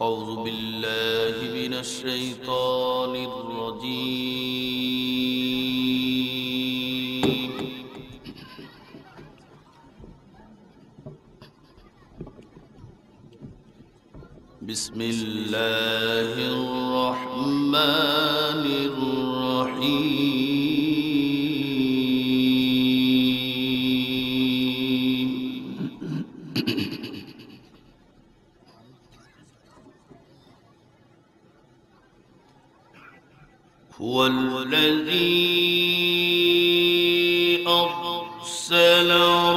أعوذ بالله من الشيطان الرجيم. بسم الله الرحمن الرحيم. هو الذي أرسل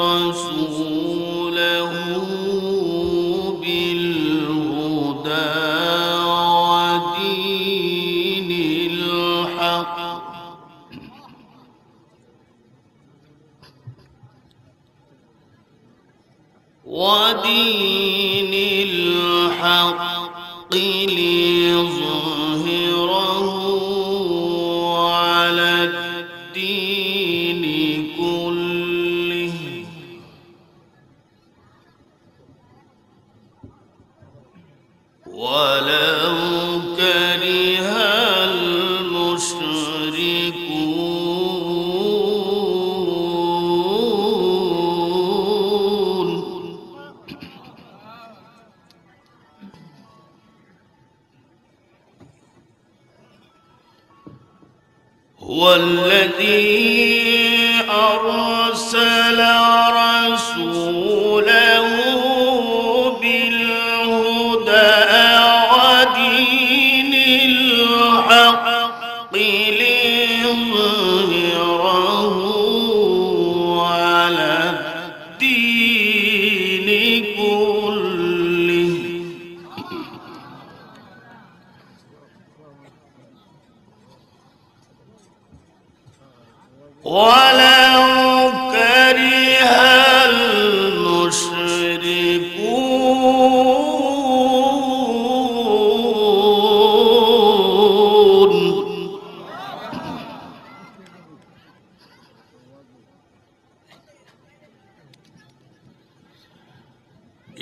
رسوله بالهدى ودين الحق ليظهره على الدين كله ولو كره المشركون. هو الذي أرسل رسوله بالهدى ودين الحق ليظهره على الدين كله ولو كره المشركون.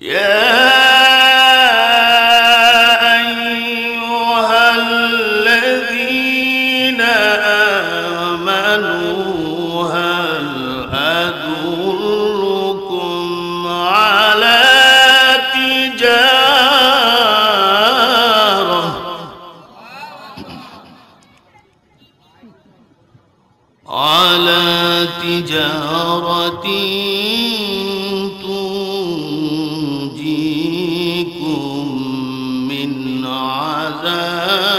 يا أيها الذين آمنوا هل أدلكم على تجارة تنجيكم من عذاب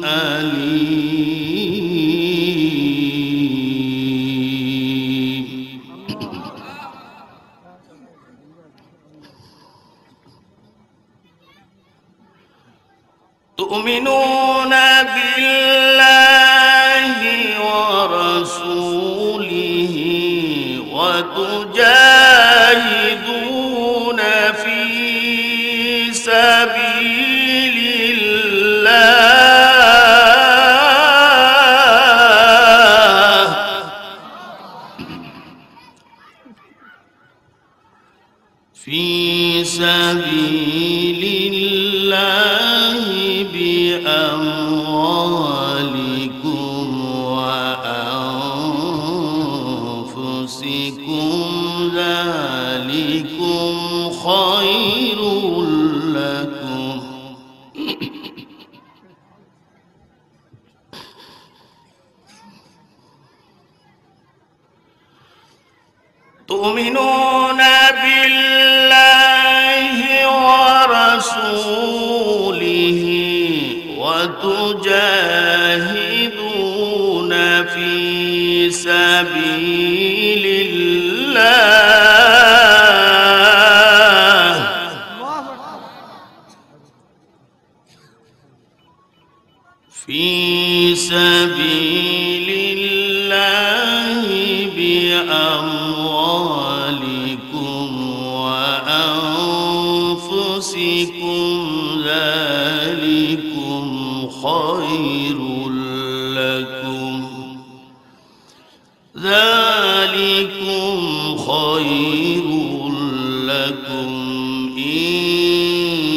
أليم. تؤمنون بالله ورسوله وتجاهدون في سبيل الله بأموالكم وأنفسكم ذلكم خير لكم تؤمنون بالله ورسوله وتجاهدون في سبيل الله بأموالكم وأنفسكم ذلكم خير لكم إن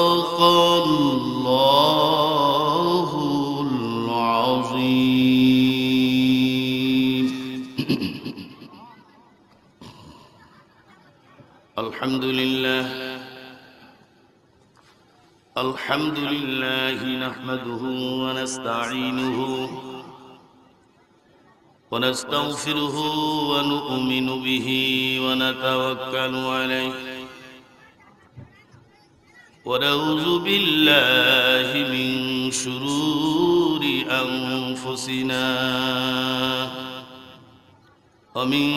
صدق الله العظيم. الحمد لله نحمده ونستعينه ونستغفره ونؤمن به ونتوكل عليه ونعوذ بالله من شرور أنفسنا ومن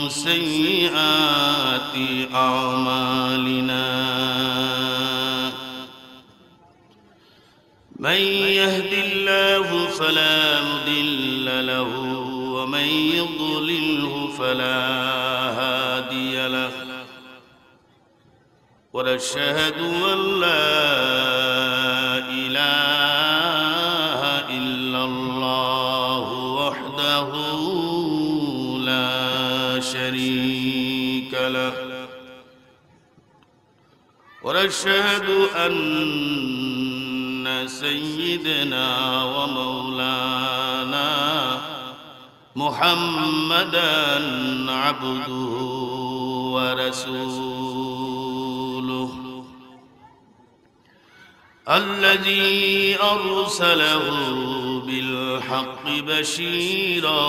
سيئات أعمالنا من يهد الله فلا مضل له ومن يضلله فلا هادي له ونشهد أن لا إله إلا الله وحده لا شريك له ونشهد أن سيدنا ومولانا محمدًا عبده ورسوله الذي أرسله بالحق بشيرا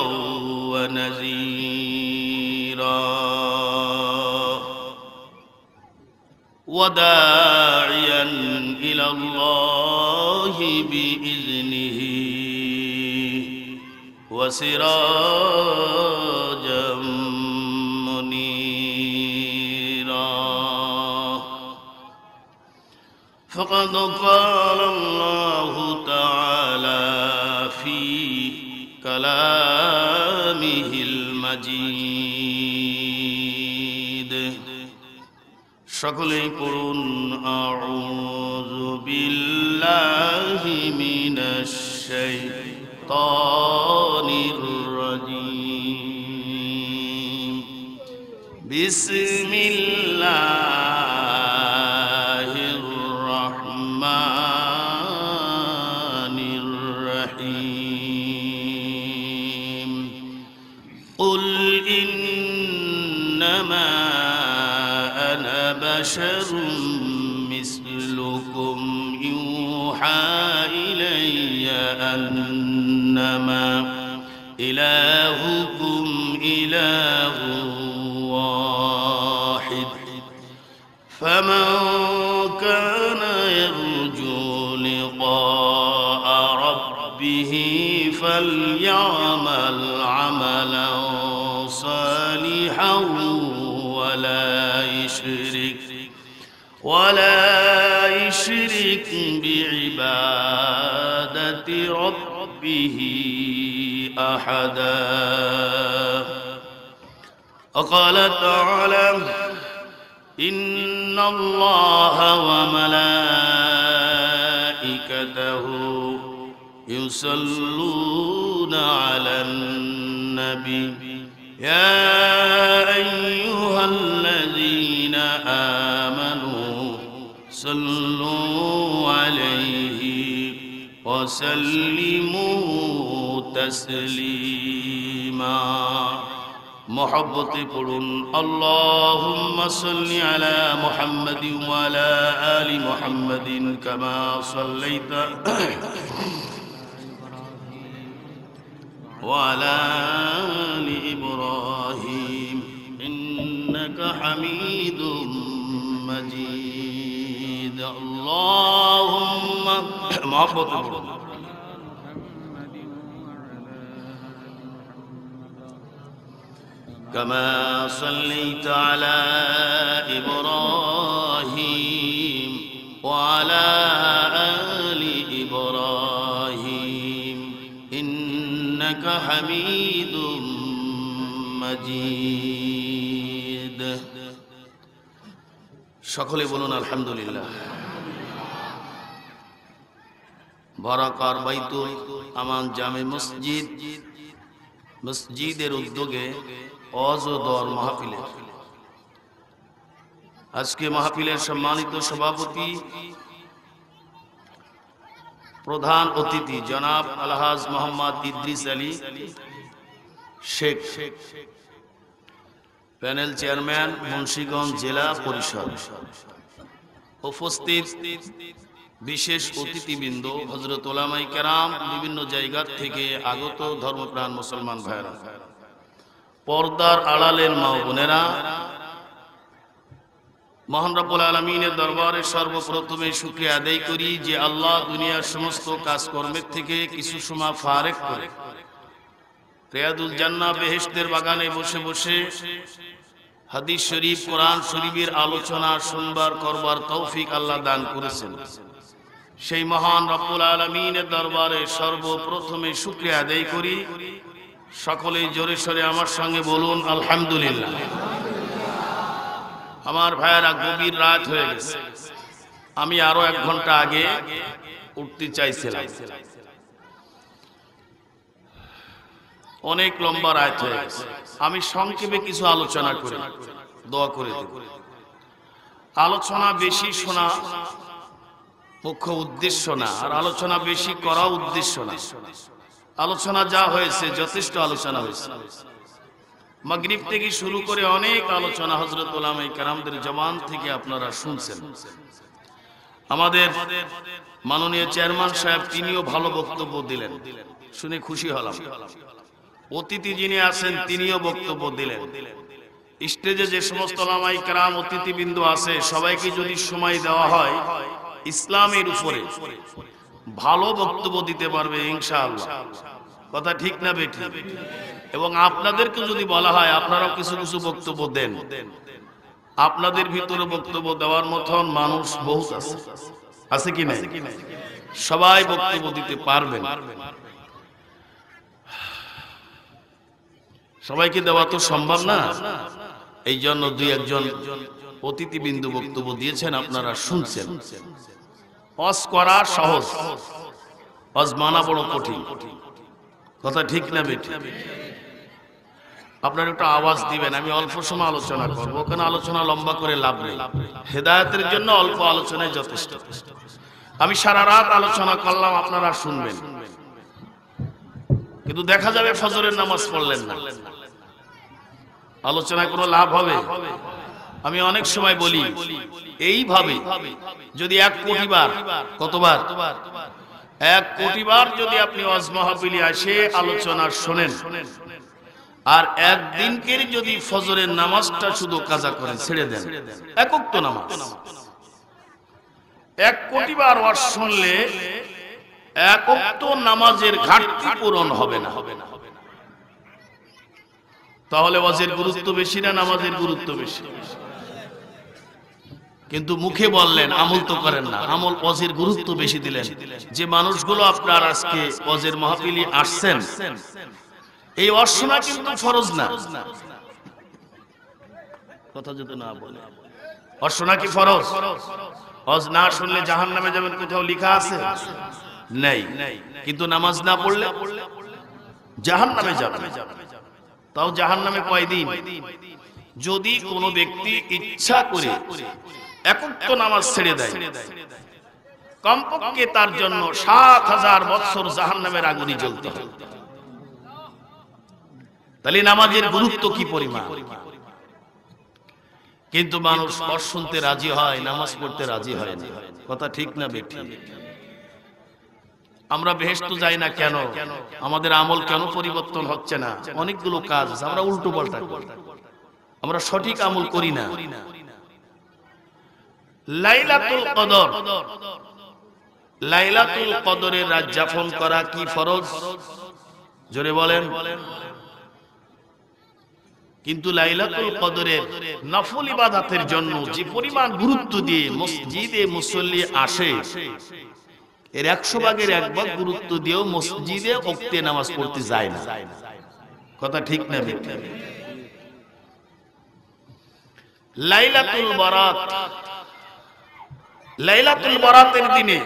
ونذيرا وداعيا إلى الله بإذنه وسراجا منيرا فقد قال الله تعالى في كلامه المجيد সকলেই পড়ুন আউযু বিল্লাহি মিনাশ শাইতানির রাজীম বিসমিল্লাহির রাহমানির রহিম কুল ইন্নামা بشر مثلكم يوحى إلي أنما إلهكم إله واحد فمن كان يرجو لقاء ربه فليعمل عملا صالحا ولا يشرك بعبادة ربه أحدا وقال تعالى إن الله وملائكته يصلون على النبي يا أيها الذين آمنوا صلوا عليه وسلموا تسليما محبت قرن اللهم صل على محمد وعلى آل محمد كما صليت وعلى آل إبراهيم إنك حميد مجيد اللهم محبت كما صليت على إبراهيم وعلى آل إبراهيم إنك حميد مجيد সকলে বলুন আলহামদুলিল্লাহ। বারাকার বাইতুল আমান জামে মসজিদের উদ্যোগে অজদর মাহফিলে আজকে মাহফিলের সম্মানিত সভাপতি প্রধান অতিথি জনাব আলহাজ মোহাম্মদ ইদ্রিস আলী শেখ, প্যানেল চেয়ারম্যান মুন্সিগঞ্জ জেলা পরিষদ। উপস্থিত বিশেষ অতিথিবৃন্দ, হযরত উলামায়ে কেরাম, বিভিন্ন জায়গা থেকে আগত ধর্মপ্রাণ মুসলমান ভাইরা, পর্দার আড়ালের মা ও বোনেরা, মহান রব্বুল আলামিনের দরবারে সর্বপ্রথমে শুকরিয়া আদায় করি যে আল্লাহ দুনিয়ার সমস্ত কাজকর্মের থেকে কিছু সময় ফারেক করে রিয়াদুল জান্নাহ বেহেশতের বাগানে বসে বসে হাদিস শরীফ, কোরআন শরীফের আলোচনা শুনবার করবার তৌফিক আল্লাহ দান করেছেন। সেই মহান রব্বুল আলামিনের দরবারে সর্বপ্রথমে শুকরিয়া আদায় করি। সকলেই জোরে সোরে আমার সঙ্গে বলুন আলহামদুলিল্লাহ। আমার ভাইয়েরা, গভীর রাত হয়ে গেছে, আমি আরো 1 ঘন্টা আগে উঠতে চাইছিলাম, অনেক লম্বা রাত হয়ে গেছে। আমি সংক্ষেপে কিছু আলোচনা করি, দোয়া করে দেব। আলোচনা বেশি শোনা মুখ্য উদ্দেশ্য না, আর আলোচনা বেশি করা উদ্দেশ্য না। আলোচনা যা হয়েছে যথেষ্ট আলোচনা হয়েছে। মাগরিব থেকে শুরু করে অনেক আলোচনা হযরত উলামায়ে কেরামদের জবান থেকে আপনারা শুনছেন। আমাদের মাননীয় চেয়ারম্যান সাহেব, তিনিও ভালো বক্তব্য দিলেন, শুনে খুশি হলাম। অতিথি যিনি আছেন তিনিও বক্তব্য দিলেন। স্টেজে যে সমস্ত উলামায়ে কেরাম অতিথিবৃন্দ আছে, সবাইকে যদি সময় দেওয়া হয় ইসলামের উপরে ভালো বক্তব্য দিতে পারবে ইনশাআল্লাহ। কথা ঠিক না বেঠিক? এবং আপনাদেরকে যদি বলা হয় আপনারাও কিছু কিছু বক্তব্য দেন, আপনাদের ভিতরে বক্তব্য দেওয়ার মতন মানুষ বহুত আছে, আছে কি না? সবাই বক্তব্য দিতে পারবেন, সবাইকে দেওয়া তো সম্ভব না। এই জন্য 2-1 জন অতিথিবৃন্দ বক্তব্য দিয়েছেন, আপনারা শুনছেন। ওয়াজ করা সহজ, ওয়াজ মানা বড় কঠিন। কথা ঠিক না বেঠিক? আপনারা একটু আওয়াজ দিবেন। আমি অল্প সময় আলোচনা করবো, কেন আলোচনা লম্বা করে লাভ নেই। হেদায়েতের জন্য অল্প আলোচনায় যথেষ্ট। আমি সারা রাত আলোচনা করলাম, আপনারা শুনবেন, কিন্তু দেখা যাবে ফজরের নামাজ পড়লেন না, আলোচনায় কোনো লাভ হবে? আমি অনেক সময় বলি এইভাবে, যদি 1 কোটি বার, কতবার? 1 কোটি বার যদি আপনি ওয়াজ মাহফিলে আসে আলোচনা শোনেন, আর একদিনকে যদি ফজরের নামাজটা শুধু কাজা করেন, ছেড়ে দেন, একক তো নামাজ, 1 কোটি বার ওয়াজ শুনলে একক তো নামাজের ঘাটতি পূরণ হবে না। তাহলে ওয়াজের গুরুত্ব বেশি না নামাজের গুরুত্ব বেশি? কিন্তু মুখে বললেন, আমল তো করেন না। আমল ওয়াজের গুরুত্ব বেশি দিলেন। যে মানুষগুলো আপনার আজকে ওয়াজের মাহফিলে আসছেন, এই ওয়াজ শোনা কিন্তু ফরজ না। কথা যদি না বলে, ওয়াজ শোনা কি ফরজ? ওয়াজ না শুনলে জাহান্নামে যাবেন, কোথাও লেখা আছে? নাই। কিন্তু নামাজ না পড়লে জাহান্নামে যাবেন। তাও জাহান্নামে কয়দিন? যদি কোনো ব্যক্তি ইচ্ছা করে একক নামাজ ছেড়ে দেয়, কমপক্ষে তার জন্য 7000 বছর জাহান্নামের আগুনে জ্বলতে হবে। তাহলে নামাজের গুরুত্ব কি পরিমাণ! কিন্তু মানুষ ওয়াজ শুনতে রাজি হয়, নামাজ পড়তে রাজি হয় না। কথা ঠিক না বেঠিক? আমরা বেহেশত যাই না কেন? আমাদের আমল কেন পরিবর্তন হচ্ছে না? অনেকগুলো কাজ আছে, আমরা উল্টো পাল্টা করি, আমরা সঠিক আমল করি না। লাইলাতুল কদর, লাইলাতুল কদরের রাত যাপন করা কি ফরজ? জোরে বলেন। কিন্তু লাইলাতুল কদরের নফল ইবাদতের জন্য যে পরিমাণ গুরুত্ব দিয়ে মসজিদে মুসল্লি আসে, এর 100 ভাগের 1 ভাগ গুরুত্ব দিয়েও মসজিদে ওয়াক্তে নামাজ পড়তে যায় না। কথা ঠিক না বেঠিক? লাইলাতুল বারাত, লাইলাতুল বারাতের দিনে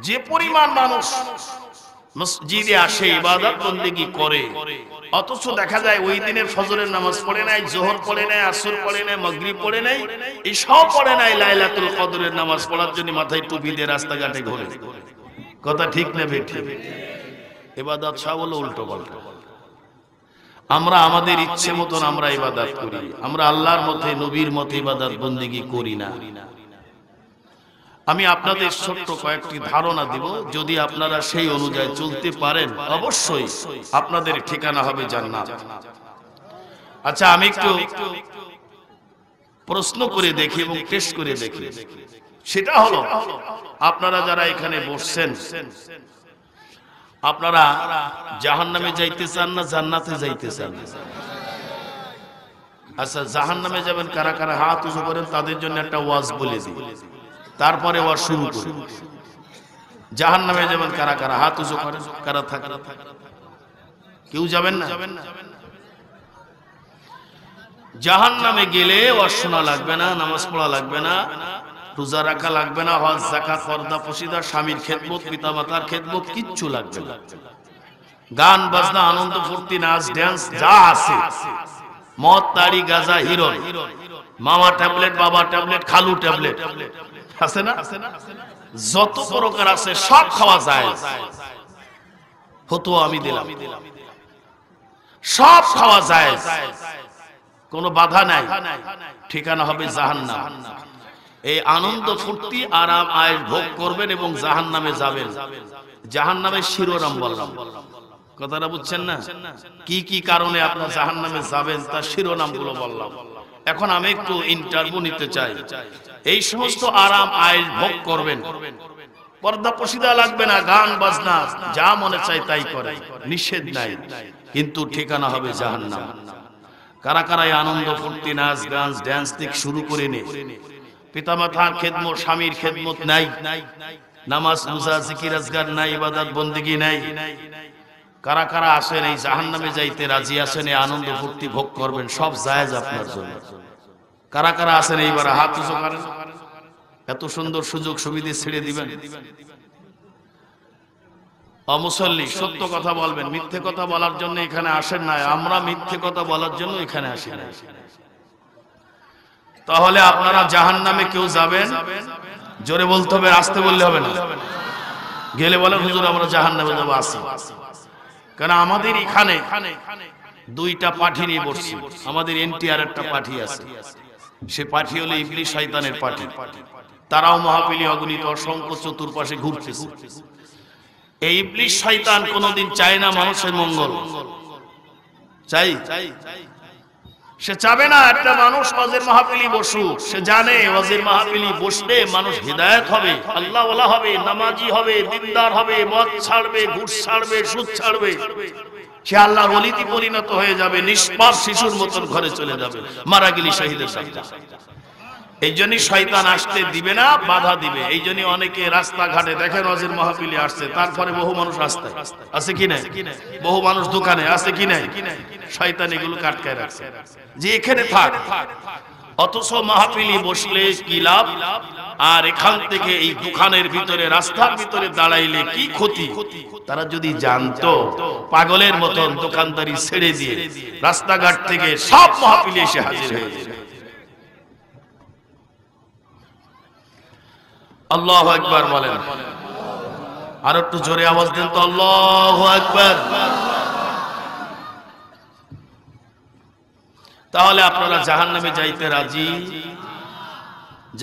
যে পরিমাণ মানুষ মসজিদে আসে, ইবাদত বন্দেগী করে, অথচ দেখা যায় ওই দিনের ফজরের নামাজ পড়ে নাই, যোহর পড়ে নাই, আসর পড়ে নাই, মাগরিব পড়ে নাই, এই সব পড়ে নাই। লাইলাতুল কদরের নামাজ পড়ার জন্য মাথায় টুপি দিয়ে রাস্তাঘাটে ঘোরে। কথা ঠিক না বেঠিক? ইবাদত সব হলো উল্টো পাল্টা। আমরা আমাদের ইচ্ছে মতন আমরা ইবাদত করি, আমরা আল্লাহর মতে নবীর মতে ইবাদত বন্দেগী করি না। আমি আপনাদের ছোট্ট কয়েকটি ধারণা দিব, যদি আপনারা সেই অনুযায়ী চলতে পারেন অবশ্যই আপনাদের ঠিকানা হবে জান্নাত। আচ্ছা, আমি একটু প্রশ্ন করে দেখি এবং টেস্ট করে দেখি। সেটা হলো, আপনারা যারা এখানে বসছেন, আপনারা জাহান্নামে যাইতে চান না জান্নাতে যাইতে চান? আচ্ছা, জাহান্নামে যাবেন কারা কারা হাত উঁচু করেন, তাদের জন্য একটা ওয়াজ বলে দিই, তারপরে ওয়াজ শুরু করি। জাহান্নামে যাবেন কারা কারা হাত উঁচু করেন, কারা থাকে? কেউ যাবেন না? জাহান্নামে গেলে ওয়াজ শোনা লাগবে না, নামাজ পড়া লাগবে না, রোজা রাখা লাগবে না, হজ যাকাত পর্দা পশিদা, স্বামীর খেদমত, পিতামাতার খেদমত কিচ্ছু লাগবে না। গান বাজনা আনন্দ ফুর্তি নাচ ড্যান্স যা আছে, মদ তাড়ি গাঁজা হিরোইন, মামা ট্যাবলেট বাবা ট্যাবলেট খালু ট্যাবলেট আছে না, যত প্রকার আছে সব খাওয়া যায়। ফতোয়া আমি দিলাম, সব খাওয়া যায়, কোনো বাধা নাই, ঠিকানা হবে জাহান্নাম। এই আনন্দ ফুর্তি আরাম আয়েশ ভোগ করবেন এবং জাহান্নামে যাবেন। জাহান্নামের শিরোনাম বললাম, কথাটা বুঝছেন না? কি কি কারণে আপনার জাহান্নামে যাবেন তার শিরোনামগুলো বললাম। এখন আমি একটু ইন্টারভিউ নিতে চাই। এই সমস্ত আরাম আয়েশ ভোগ করবেন, পর্দা পশিদা লাগবে না, গান বাজনা যা মনে চায় তাই করে, নিষেধ নাই, কিন্তু ঠিকানা হবে জাহান্নাম। কারা কারা আনন্দ ফুর্তি নাচ গান ড্যান্স থেকে শুরু করে নে, পিতামাতার খেদমত স্বামীর খেদমত নাই, নামাজ রোজা জিকির আজগার নাই, ইবাদত বন্দেগী নাই, কারা কারা আসেন এই জাহান্নামে যাইতে রাজি আছেন, এই আনন্দ ফুর্তি ভোগ করবেন, সব জায়েজ আপনার জন্য। কারা কারা আসেন এইবার হাত উঁচু করেন, এত সুন্দর সুযোগ সুবিধা ছেড়ে দিবেন? অমুসল্লি সত্য কথা বলবেন, মিথ্যে কথা বলার জন্য এখানে আসেন না, আমরা মিথ্যে কথা বলার জন্য এখানে আসি না। তাহলে আপনারা জাহান্নামে কেউ যাবেন? জোরে বলতে হবে, আসতে বললে হবে না। গেলে বলেন হুজুর আমরা জাহান্নামে যাবো, আসি। কারণ আমাদের এখানে দুইটা পাঠি নিয়ে বসছি, আমাদের এনটিআর একটা পাঠি আছে, সে পাঠি হলো ইবলিস শয়তানের পাঠি। তারাও মাহফিলে অগণিত অসংখ্য চতুর্পাশে ঘুরতেছে। এই ইবলিস শয়তান কোনোদিন চায় না মানুষের মঙ্গল, চাই? সে চাবে না একটা মানুষ ওয়াজের মাহফিলে বসুক। সে জানে ওয়াজের মাহফিলে বসলে মানুষ হিদায়াত হবে, আল্লাহ ওয়ালা হবে, নামাজি হবে, দিনদার হবে, মদ ছাড়বে, ঘুষ ছাড়বে, সুদ ছাড়বে, সে আল্লাহর ওলিতে পরিণত হয়ে যাবে, নিষ্পাপ শিশুর মতন ঘরে চলে যাবে, মারা গেলে শহীদের সাথে। এই জন্যই শয়তান আসতে দিবে না, বাধা দিবে। এই জন্য অনেকে রাস্তাঘাটে দেখেন ওয়াজের মাহফিলে আসছে, তারপরে বহু মানুষ রাস্তায় আছে কি নাই, বহু মানুষ দোকানে আছে কি নাই, শয়তান এগুলো কাটকায় রাখছে যে এখানে থাক। অথচ মাহফিলে বসলে কি লাভ? আর এখান থেকে এই দোকানের ভিতরে রাস্তার ভিতরে দাঁড়াইলে কি ক্ষতি? তারা যদি জানতো, পাগলের মতন দোকানদারি ছেড়ে দিয়ে রাস্তাঘাট থেকে সব মাহফিলে এসে হাজির হয়ে যাবে। আল্লাহু আকবার বলেন, আর একটু জোরে আওয়াজ দেন তো, আল্লাহু আকবার। তাহলে আপনারা জাহান্নামে যাইতে রাজি?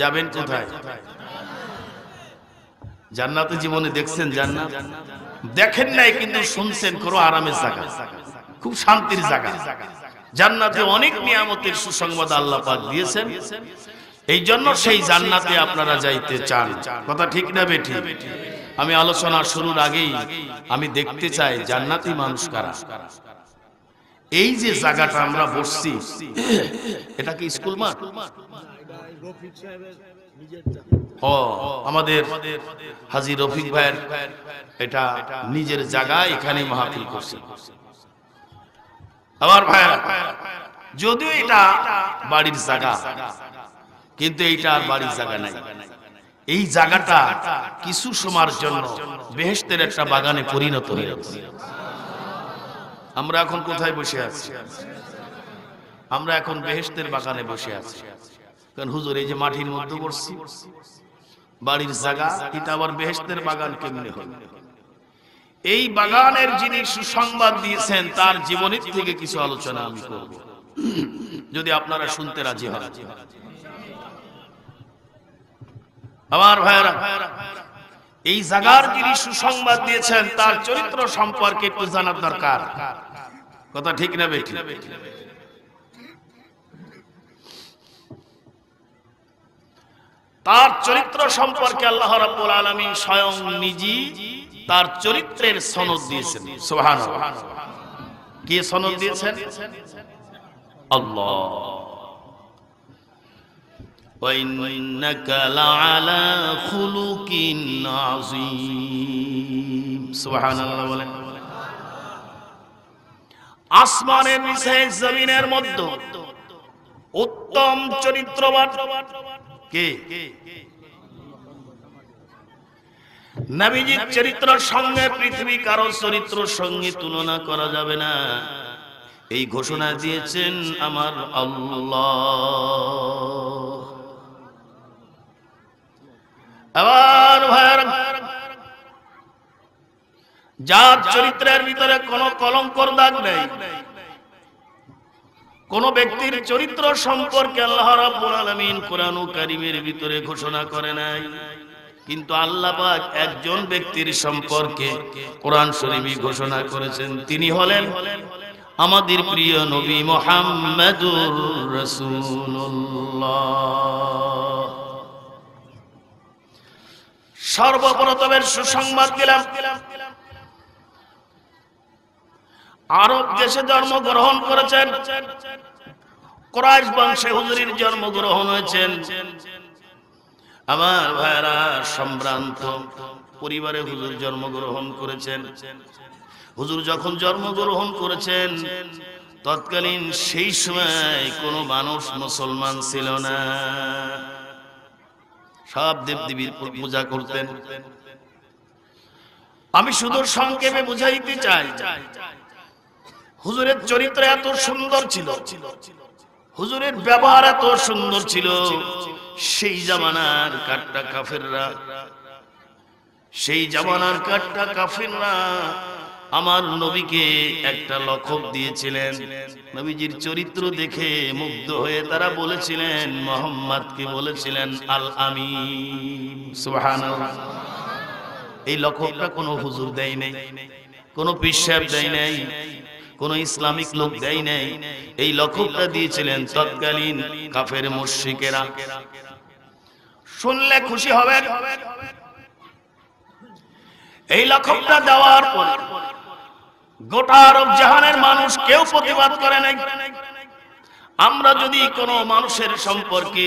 যাবেন কোথায়? জান্নাতে জীবনে দেখছেন জান্নাত? দেখেন নাই কিন্তু শুনছেন, কোনো আরামের জায়গা, খুব শান্তির জায়গা। জান্নাতে অনেক নিয়ামতের সুসংবাদ আল্লাহ পাক দিয়েছেন, এই জন্য সেই জান্নাতে আপনারা যাইতে চান। কথা ঠিক না বেঠিক? আমি আলোচনা শুরুর আগেই আমি দেখতে চাই জান্নাতি মানুষ কারা। এই যে জায়গাটা আমরা বসছি, এটা কি স্কুল মাঠ? ও, আমাদের হাজী রফিক ভাইয়ের এটা নিজের জায়গা, এখানে মাহফিল করছে। আমার ভাই, যদিও এটা বাড়ির জায়গা, কিন্তু এইটা আর বাড়ির জায়গা নাই। এই জায়গাটা কিছু সময়ের জন্য বেহেশতের একটা বাগানে পরিণত হয়েছে। আমরা এখন কোথায় বসে আছি? আমরা এখন বেহেশতের বাগানে বসে আছি। কারণ হুজুর এই যে মাটির মধ্যে বসছি, বাড়ির জায়গা, এটা আবার বেহেশতের বাগান কেমনে হবে? এই বাগানের যিনি সুসংবাদ দিয়েছেন তার জীবনী থেকে কিছু আলোচনা আমি করব, যদি আপনারা শুনতে রাজি হন। আমার ভাইরা, এই জায়গার যিনি সুসংবাদ দিয়েছেন তার চরিত্র সম্পর্কে একটু জানার দরকার। কথা ঠিক না বেঠিক? তার চরিত্র সম্পর্কে আল্লাহ রাব্বুল আলামিন স্বয়ং নিজে তার চরিত্রের সনদ দিয়েছেন। সুবহানাল্লাহ। কি সনদ দিয়েছেন? আল্লাহ। ওয়া ইন্নাকা লাআলা খুলুকিন আযীম। সুবহানাল্লাহ বলেন। আসমানের নিচে জমিনের মধ্যে উত্তম চরিত্রবান কে? নবীজির চরিত্রের সঙ্গে পৃথিবী কারো চরিত্রের সঙ্গে তুলনা করা যাবে না, এই ঘোষণা দিয়েছেন আমার আল্লাহ। আবার ভাইরা, যার চরিত্রের ভিতরে কোনো কলঙ্কর দাগ নেই, কোন ব্যক্তির চরিত্র সম্পর্কে আল্লাহ রাব্বুল আলামিন কোরআন কারীমের ভিতরে ঘোষণা করে নাই, কিন্তু আল্লাহ পাক একজন ব্যক্তির সম্পর্কে কোরআন শরীফে ঘোষণা করেছেন। তিনি হলেন আমাদের প্রিয় নবী মুহাম্মদুর রাসূলুল্লাহ। সর্বপ্রথমের সুসংবাদ দিলাম, আরব দেশে জন্মগ্রহণ করেছেন, কুরাইশ বংশে হুজুরের জন্মগ্রহণ হয়েছেন। আমার ভাইরা, সম্ভ্রান্ত পরিবারে হুজুর জন্মগ্রহণ করেছেন। হুজুর যখন জন্মগ্রহণ করেছেন তৎকালীন সেই সময় কোনো মানুষ মুসলমান ছিল না, সব দেবদেবীর পূজা করতেন। আমি শুধু সংক্ষেপে বুঝাইতে চাই, হুজুরের চরিত্র এত সুন্দর ছিল, হুজুরের ব্যবহার এত সুন্দর ছিল, সেই জামানার কাট্টা কাফিররা আমার নবীকে একটা লকব দিয়েছিলেন। নবীজির চরিত্র দেখে মুগ্ধ হয়ে তারা বলেছিলেন, মুহাম্মদকে বলেছিলেন আল আমিন। সুবহানাল্লাহ। এই লকবটা কোনো হুজুর দেয় নাই, কোনো পীর সাহেব দেয় নাই, কোন ইসলামিক লোক দেয় নাই। এই লকবটা দিয়েছিলেন তৎকালীন কাফের মুশরিকেরা। শুনলে খুশি হবেন, এই লকবটা দেওয়ার পর গোটা আরব জাহানের মানুষ কেউ প্রতিবাদ করে নাই। আমরা যদি কোনো মানুষের সম্পর্কে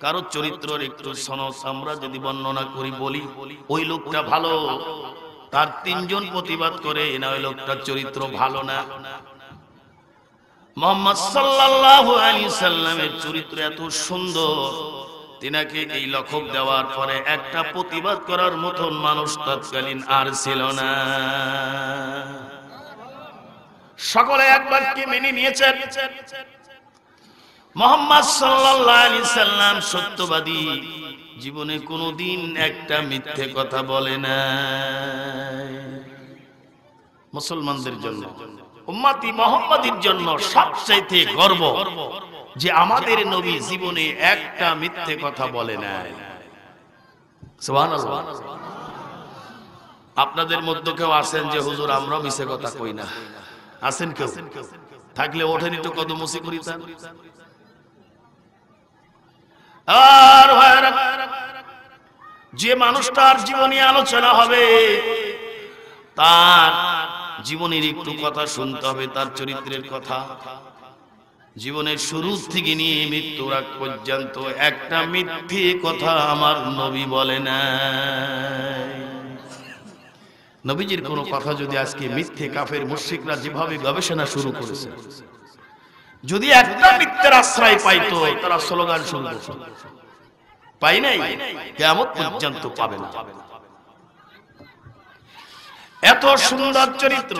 কারো চরিত্রের একটু সনদ আমরা যদি বর্ণনা করি, বলি ওই লোকটা ভালো, তার তিনজন প্রতিবাদ করে না ওই লোকটার চরিত্র ভালো না। মুহাম্মদ সাল্লাল্লাহু আলাইহি সাল্লামের চরিত্র এত সুন্দর, তিনাকে এই লকব দেওয়ার পরে একটা প্রতিবাদ করার মতন মানুষ তৎকালীন আর ছিল না। সকলে এক বাক্যে মেনে নিয়েছেন মুহাম্মদ সাল্লাল্লাহু আলাইহি সাল্লাম সত্যবাদী, জীবনে কোনোদিন একটা মিথ্যে কথা বলে না। মুসলমানদের জন্য, উম্মতি মুহাম্মাদীর জন্য সবচেয়ে গর্ব যে আমাদের নবী জীবনে একটা মিথ্যে কথা বলে নাই। সুবহানাল্লাহ। আপনাদের মধ্যে কেউ আছেন যে হুজুর আমরা মিথ্যে কথা কই না? আছেন কেউ? থাকলে ওঠেন একটু কদম মুসি করিতেন। আর ভাইরা, যে মানুষটার জীবনী আলোচনা হবে তার জীবনের একটু কথা শুনতে হবে, তার চরিত্রের কথা। জীবনের শুরু থেকে নিয়ে মৃত্যুর আগ পর্যন্ত একটা মিথ্যে কথা আমার নবী বলে না। নবীজির কোন কথা যদি আজকে মিথ্যে কাফের মুশরিকরা যেভাবে গবেষণা শুরু করেছে, যদি একটা মিথ্যের আশ্রয় পাইতো তারা স্লোগান শুনতো, পাই নাই, কিয়ামত পর্যন্ত পাবে না। এত সুন্দর চরিত্র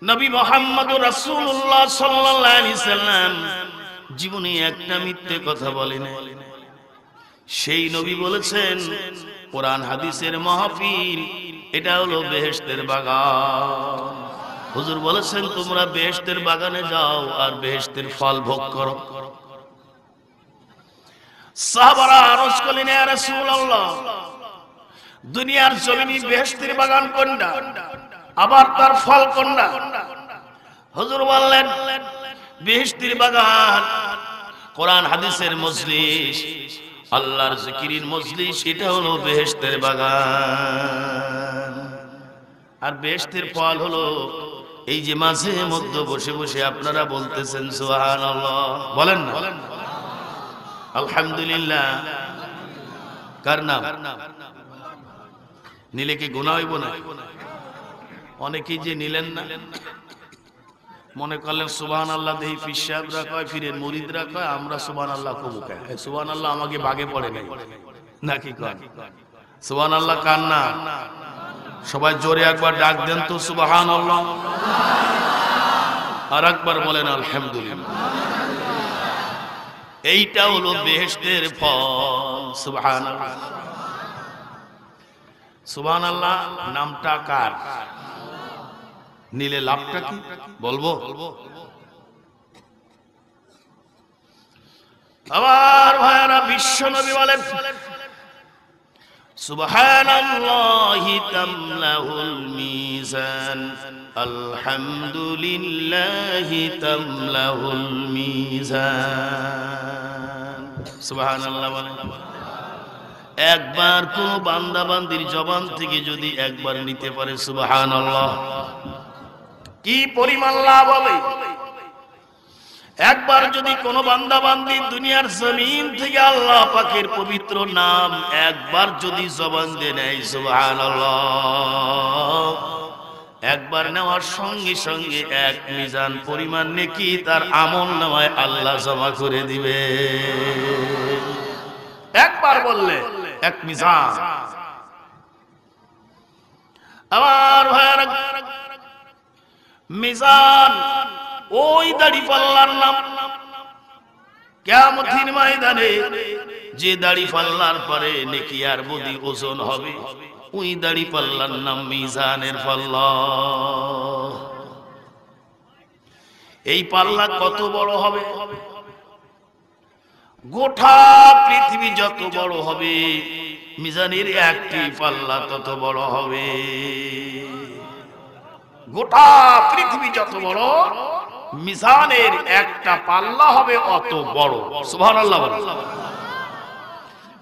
নবী মুহাম্মদুর রাসূলুল্লাহ সাল্লাল্লাহু আলাইহি সাল্লাম জীবনে একটা মিথ্যে কথা বলেন। সেই নবী বলেছেন কোরআন হাদিসের মাহফিল এটা হলো বেহেশতের বাগান। হুজুর বলেছেন তোমরা বেহেশতের বাগানে যাও আর বেহেশতের ফল ভোগ করো। সাহাবারা আরজ করলেন, ইয়া রাসূলুল্লাহ, দুনিয়ার জমিনে বেহেশতের বাগান কোনটা, আবার তার ফল কোনটা? হুজুর বললেন বেহেশতের বাগান কোরআন হাদিসের মজলিস, আল্লাহর জিকিরের মজলিস, এটা হলো বেহেশতের বাগান। আর বেহেশতের ফল হলো এই যে মাঝে মধ্যে বসে বসে আপনারা বলতেছেন সুবহানাল্লাহ, বলেন না আলহামদুলিল্লাহ। কার নাম নিলে কি গুনাহ হইব না? অনেকেই যে নিলেন না, মনে করলেন সুবহানাল্লাহ দেহি পীর সাহেবরা কয়, ফিরের মুরিদরা কয়, আমরা সুবহানাল্লাহ কবু কয়। সুবহানাল্লাহ আমাকে বাগে পড়ে নাই নাকি কয়? সুবহানাল্লাহ কার না? সবাই জোরে একবার ডাক দেন তো সুবহানাল্লাহ, আর একবার বলেন আলহামদুলিল্লাহ। এইটা হলো বেহেশতের ফল। সুবহানাল্লাহ, সুবহানাল্লাহ নামটা কার? নিলে লাভটা কি বলবো? আবার ভাইরা বিশ্ব নবী বলেন সুবহানাল্লাহি তামলাহুল মিজান, আলহামদুলিল্লাহি তামলাহুল মিজান। সুবহানাল্লাহ বলেন। একবার কোন বান্দা বান্দির জবান থেকে যদি একবার নিতে পারে সুবহানাল্লাহ, কি পরিমাণ লাভ হবে। একবার যদি কোন বান্দা বান্দি দুনিয়ার জমিন থেকে আল্লাহ পাকের পবিত্র নাম একবার যদি জবান দিয়ে নেয় সুবহানাল্লাহ, একবার নেওয়ার সঙ্গে সঙ্গে এক মিজান পরিমাণ নেকি তার আমলনামায় আল্লাহ জমা করে দিবে। একবার বললে এক মিজান। আবার ভাইরা মিজান ওই দাড়ি পাল্লার নাম। কিয়ামতের ময়দানে যে দাড়ি পাল্লার পরে নেকি আর বদি ওজন হবে, ওই দাড়ি পাল্লার নাম মিজানের পাল্লা। এই পাল্লা কত বড় হবে? গোটা পৃথিবী যত বড় হবে, মিজানের একটি পাল্লা তত বড় হবে। গোটা পৃথিবী যত বড়, মিজানের একটা পাল্লা হবে অত বড়। সুবহানাল্লাহ।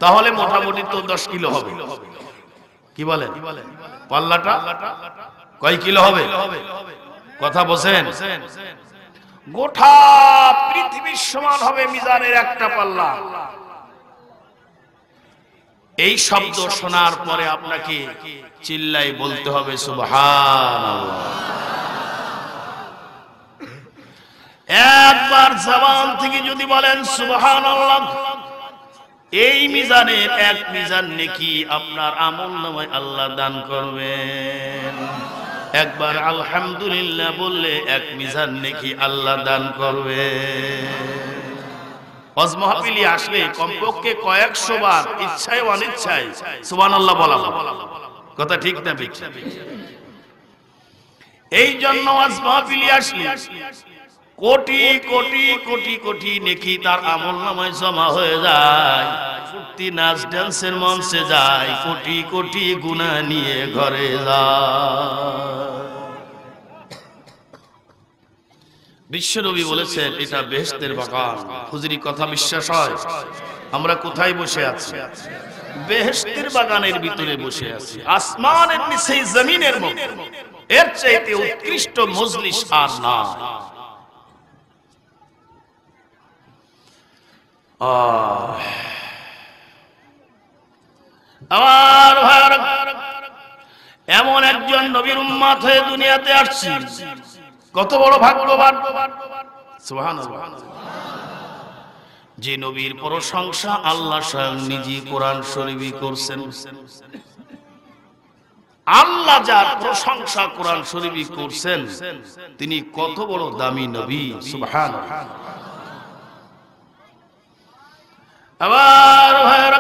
তাহলে মোটামুটি তো 10 কিলো হবে। কি বলেন? পাল্লাটা কয় কিলো হবে? কথা বলেন। গোটা পৃথিবীর সমান হবে মিজানের একটা পাল্লা। এই শব্দ শোনার পরে আপনাকে চিল্লাই বলতে হবে সুবহানাল্লাহ। একবার জবান থেকে যদি বলেন সুবহানাল্লাহ, এই মিজানের এক মিজান নেকি আপনার আমলনামায় আল্লাহ দান করবেন। একবার আলহামদুলিল্লাহ বললে এক মিজান নেকি আল্লাহ দান করবেন। হজ মাহফিলে আসলে কমপক্ষে কয়েকশো বার ইচ্ছায় অনিচ্ছায় সুবহানাল্লাহ বলা। কথা ঠিক না ঠিক? এই জন্য হজ মাহফিলে আসলে কোটি কোটি কোটি কোটি নেকি তার আমলনামায় জমা হয়ে যায়। ফুর্তি নাচ ডান্সের মঞ্চে যায়, কোটি কোটি গুনাহ নিয়ে ঘরে যায়। বিশ্বনবী বলেছেন এটা বেহেশতের বাগান। হুজুরি কথা বিশ্বাস হয়? আমরা কোথায় বসে আছি? বেহেশতের বাগানের ভিতরে বসে আছি। আসমানের নিচে জমিনের মধ্যে এর চাইতে উৎকৃষ্ট মজলিস আর না। আমার ভাইরা, এমন একজন নবীর উম্মত হয়ে দুনিয়াতে আসছি, কত বড় ভাগ্যবান। সুবহানাল্লাহ। যে নবীর প্রশংসা আল্লাহ স্বয়ং নিজে কোরআন শরীফে করছেন। আল্লাহ যার প্রশংসা কোরআন শরীফে করছেন, তিনি কত বড় দামি নবী। সুবহানাল্লাহ। আবার ভাইরা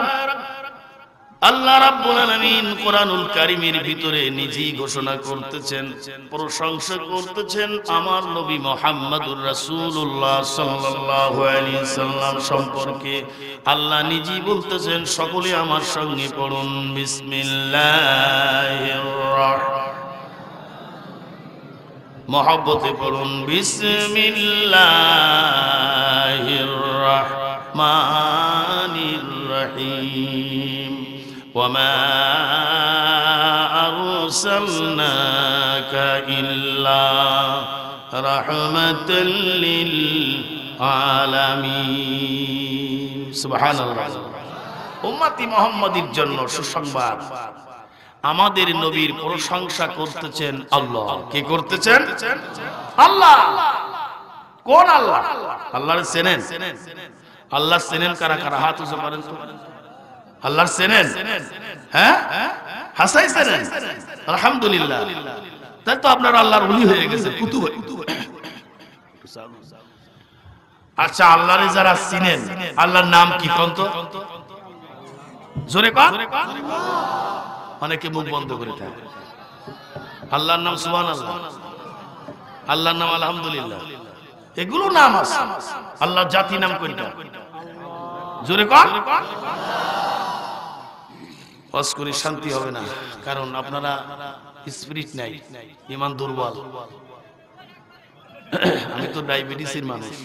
আল্লাহ রাব্বুল আলামিন কোরআনুল কারীমের ভিতরে নিজেই ঘোষণা করতেছেন, প্রশংসা করতেছেন আমার নবী মুহাম্মদুর রাসূলুল্লাহ সাল্লাল্লাহু আলাইহি সাল্লাম সম্পর্কে। আল্লাহ নিজেই বলতেছেন, সকলে আমার সঙ্গে পড়ুন, বিসমিল্লাহির মহব্বতে পড়ুন, বিসমিল্লাহির রহমানির রহিম। ওয়ামা আরসালনাকা ইল্লা রাহমাতাল লিল আলামিন। সুবহানাল্লাহ। উম্মতি মুহাম্মাদীর জন্য সুসংবাদ, আমাদের নবীর প্রশংসা করতেছেন আল্লাহ। কে করতেছেন? আল্লাহ। কোন আল্লাহ? আল্লাহর চেনেন? আল্লাহ চেনেন কারা কারা? হাত উঁচু করেন তো। আল্লাহর চেনেন? হ্যাঁ, হাসাই চেনেন? আলহামদুলিল্লাহ। তাই তো আপনারা আল্লাহর ওলি হয়ে গেছে, কুতুব। আচ্ছা, আল্লাহরে যারা চিনেন, আল্লাহর নাম কি কোন তো? জোরে কর। অনেকে মুখ বন্ধ করে থাকে। আল্লাহর নাম সুবহানাল্লাহ, আল্লাহর নাম আলহামদুলিল্লাহ, এগুলো নাম আছে। আল্লাহর জাতি নাম কোনটা? জোরে কর। অস্করি শান্তি হবে না, কারণ আপনারা স্পিরিট নাই, ঈমান দুর্বল। আমি তো ডায়াবেটিসের মানুষ,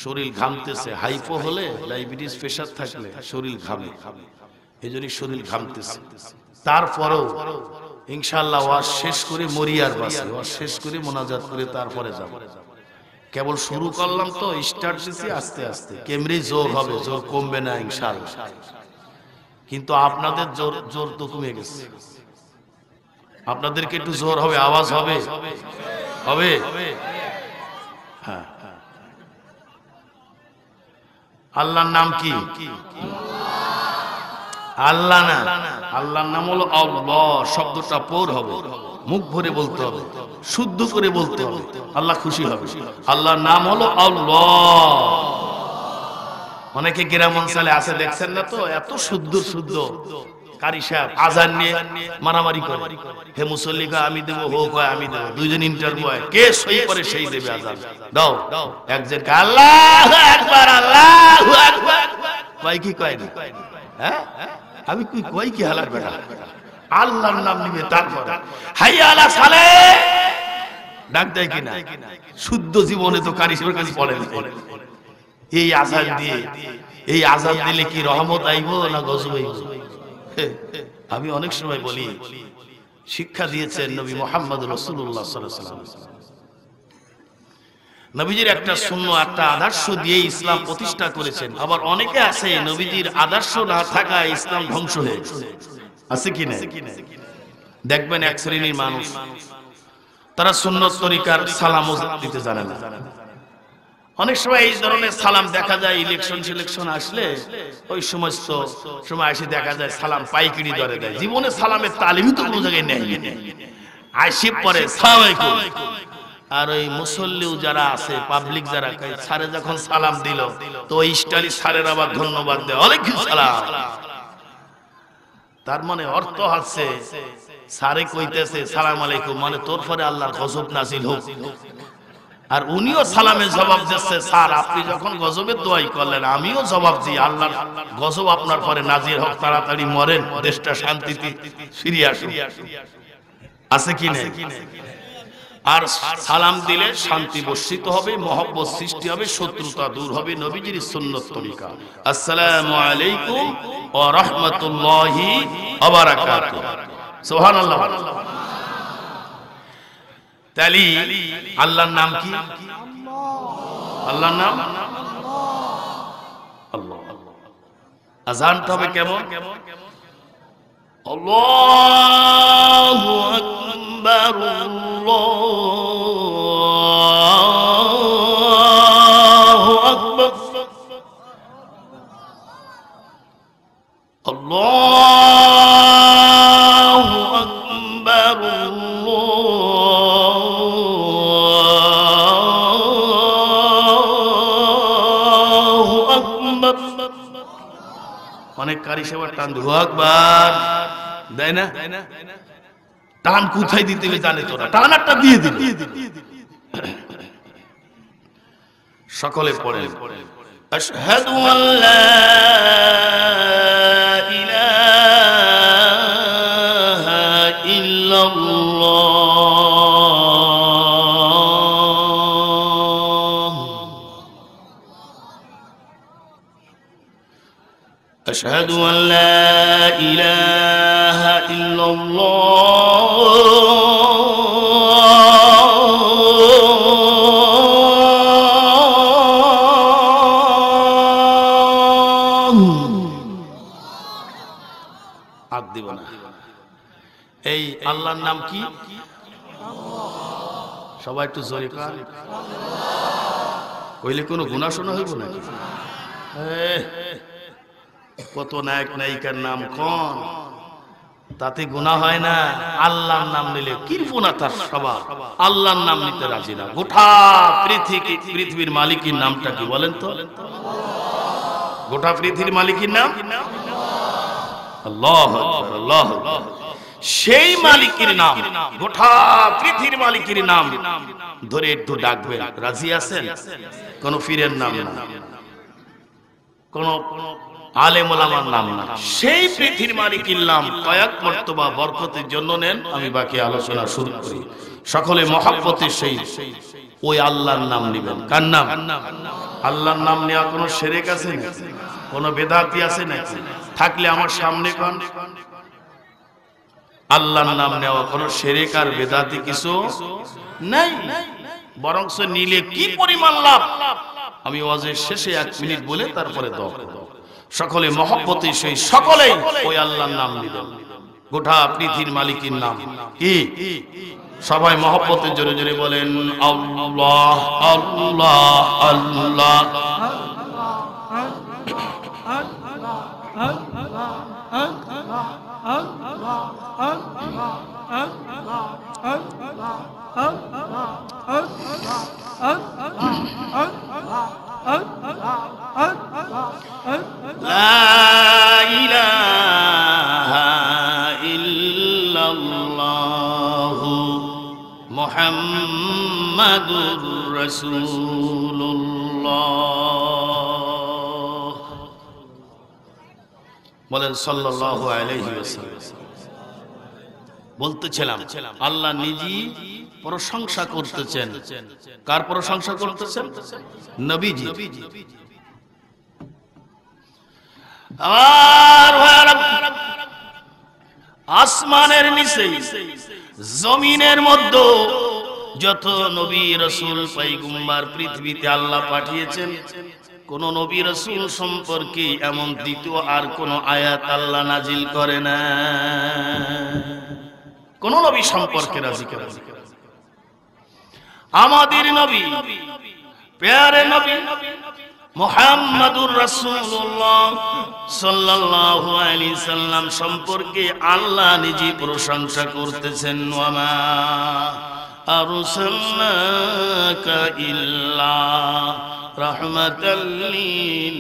শরীর ঘামতেছে। হাইপো হলে, ডায়াবেটিস প্রেসার থাকলে শরীর ঘামে, এজন্যই শরীর ঘামতেছে। তারপরেও ইনশাআল্লাহ ওয়াজ শেষ করে মরিয়ার বাসে, ওয়াজ শেষ করে মোনাজাত করে তারপরে যাব। কেবল শুরু করলাম তো, স্টার্ট দিছি আস্তে আস্তে। কেমরি জোর হবে, জোর কমবে না ইনশাআল্লাহ। কিন্তু আপনাদের জোর জোর তো কমে গেছে। আপনাদেরকে একটু জোর হবে, আওয়াজ হবে, হবে। হ্যাঁ, আল্লাহর নাম কি? আল্লাহ না, আল্লাহর নাম হলো আল্লাহ। শব্দটা পৌর হবে, মুখ ভরে বলতে হবে, শুদ্ধ করে বলতে হবে, আল্লাহ খুশি হবে। আল্লাহর নাম হলো আল্লাহ। অনেকে গ্রাম অঞ্চলে আছে, দেখছেন না তো, এত শুদ্ধ শুদ্ধ কারি সাহেব আজান নিয়ে মারামারি করে। হে মুসল্লি কয় আমি দেবো, হো কয় আমি দেবো, দুইজন ইন্টারভিউ হয়, কে সই করে সেই দেবে আজান। দাও একজন আল্লাহু আকবার, আল্লাহু আকবার, কয় কি কয় না? হ্যাঁ, আমি কই কি হালার বেটা, আল্লাহর নাম নিবে, তারপর হাইয়া আলা সালাহ ডাক দেয় কিনা? শুদ্ধ জীবনে তো কারি সাহেবের কাছে পড়ে না। এই আজান দিয়ে, এই আজান দিলে কি রহমত আইব না গজব আইব? আমি অনেক সময় বলি, শিক্ষা দিয়েছেন নবী মুহাম্মদ রাসূলুল্লাহ সাল্লাল্লাহু আলাইহি ওয়াসাল্লাম। নবীজির একটা সুন্নাহ, একটা আদর্শ দিয়ে ইসলাম প্রতিষ্ঠা করেছেন। আবার অনেকে আছে নবীজির আদর্শ না থাকায় ইসলাম ধ্বংস হয়ে গেছে। আছে কি না? দেখবেন এক শ্রেণীর মানুষ, তারা সুন্নত তরিকার সালাম দিতে জানে না। অনেক সময় এই ধরনের সালাম দেখা যায়, ইলেকশন সিলেকশন আসলে ওই সমস্ত সময় এসে দেখা যায় সালাম পাইকিরি দরে দেয়। জীবনে সালামের তালিমই তো কোনো জায়গায় নেই। আইসিপ পরে সালাম আলাইকুম। আর ওই মুসল্লিও যারা আছে, পাবলিক যারা, স্যারে যখন সালাম দিল তো ওই স্টাইলি স্যারের আবার ধন্যবাদ দেয়, ওয়ালাইকুম সালাম। তার মানে অর্থ হচ্ছে স্যারে কইতেছে সালাম আলাইকুম, মানে তোর পরে আল্লাহর গজব নাজিল হোক। আর উনিও সালামের জবাব দিচ্ছে, স্যার আপনি যখন গজবের দোয়াই করলেন, আমিও জবাব দিই আল্লাহর গজব আপনার পরে নাজিল হোক, তাড়াতাড়ি মরেন, দেশটা শান্তিতে ফিরে আসুন। আছে কি না? আর সালাম দিলে শান্তি বর্ষিত হবে, মহব্বত সৃষ্টি হবে, শত্রুতা দূর হবে। নবীজির সুন্নত তরিকা। আসসালামু আলাইকুম ওয়া রাহমাতুল্লাহি ওয়া বারাকাতুহু। সুবহানাল্লাহ। তালি আল্লাহর নাম কি? আল্লাহর নাম আল্লাহ। আযানটা হবে কেমন? আল্লাহু আকবার, আল্লাহু আকবার, আল্লাহু আকবার, আল্লাহু আকবার। অনেক কারি সাহেব টান দেয়, আল্লাহু আকবার দেয় না? টান কোথায় দিতে হবে জানে তোরা, টান একটা দিয়ে দিল। সকলে পড়েন আশহাদু আল্লা ইলাহা ইল্লাল্লাহ, আশহাদু আল্লা ইলাহা এই আল্লাহর নাম কি? সবাই একটু জোরে কান, কইলে কোনো গুনাহ শোনা হইব নাকি? কত নায়ক নায়িকার নাম কোন, তাতে গুনাহ হয় না। আল্লাহর নাম নিলে কিরফুনা তার স্বভাব, আল্লাহর নাম নিতে রাজি না। গোটা পৃথিবীর মালিকের নামটা কি বলেন তো? গোটা পৃথিবীর মালিকের নাম আল্লাহু আকবার, আল্লাহু আকবার। সেই মালিকের নাম, গোটা পৃথিবীর মালিকের নাম ধরে একটু ডাকবেন, রাজি আছেন? কোন পীরের নাম না, কোন আলেম ওলামার নাম না, সেই পৃথিবীর মালিকের নাম কয়েক মর্তবা বরকতের জন্য নেন। আমি বাকি আলোচনা শুরু করি। সকলে মহব্বতের সেই ওই আল্লাহর নাম নেবেন। কার নাম? আল্লাহর নাম নেওয়া কোনো শিরক আছে নাকি? কোনো বেদাতি আছে নাকি? থাকলে আমার সামনে কোন। আল্লাহর নাম নেওয়া কোনো শিরক আর বেদাতি কিছু নাই, বরং নিলে কি পরিমাণ লাভ। আমি ওয়াজের শেষে 1 মিনিট বলে তারপরে দোয়া করব। সকলে মহব্বতে সেই সকলেই ওই আল্লাহর নাম নেবেন। গোটা পৃথিবীর মালিকের নাম কি? সবাই মহব্বতে জোরে জোরে বলেন আল্লাহ আল্লাহ আল্লাহ। লা ইলাহা ইল্লাল্লাহু মুহাম্মাদুর রাসূলুল্লাহ। বলেন সাল্লাল্লাহু আলাইহি ওয়াসাল্লাম। বলতেছিলাম আল্লাহ নিজেই প্রশংসা করতেছেন। কার প্রশংসা করতেছেন? নবীজি। আর আসমানের নিচে জমিনের মধ্যে যত নবী রাসূল পয়গম্বর পৃথিবীতে আল্লাহ পাঠিয়েছেন, কোন নবী রাসূল সম্পর্কে এমন দ্বিতীয় আর কোন আয়াত আল্লাহ নাজিল করে না। কোন নবী সম্পর্কে রাজি করে আমাদের নবী, প্যারে নবী মুহাম্মাদুর রাসূলুল্লাহ সাল্লাল্লাহু আলাইহি সাল্লাম সম্পর্কে আল্লাহ নিজে প্রশংসা করতেছেন। ওয়ামা আরসালনাকা ইল্লা রাহমাতাল লিল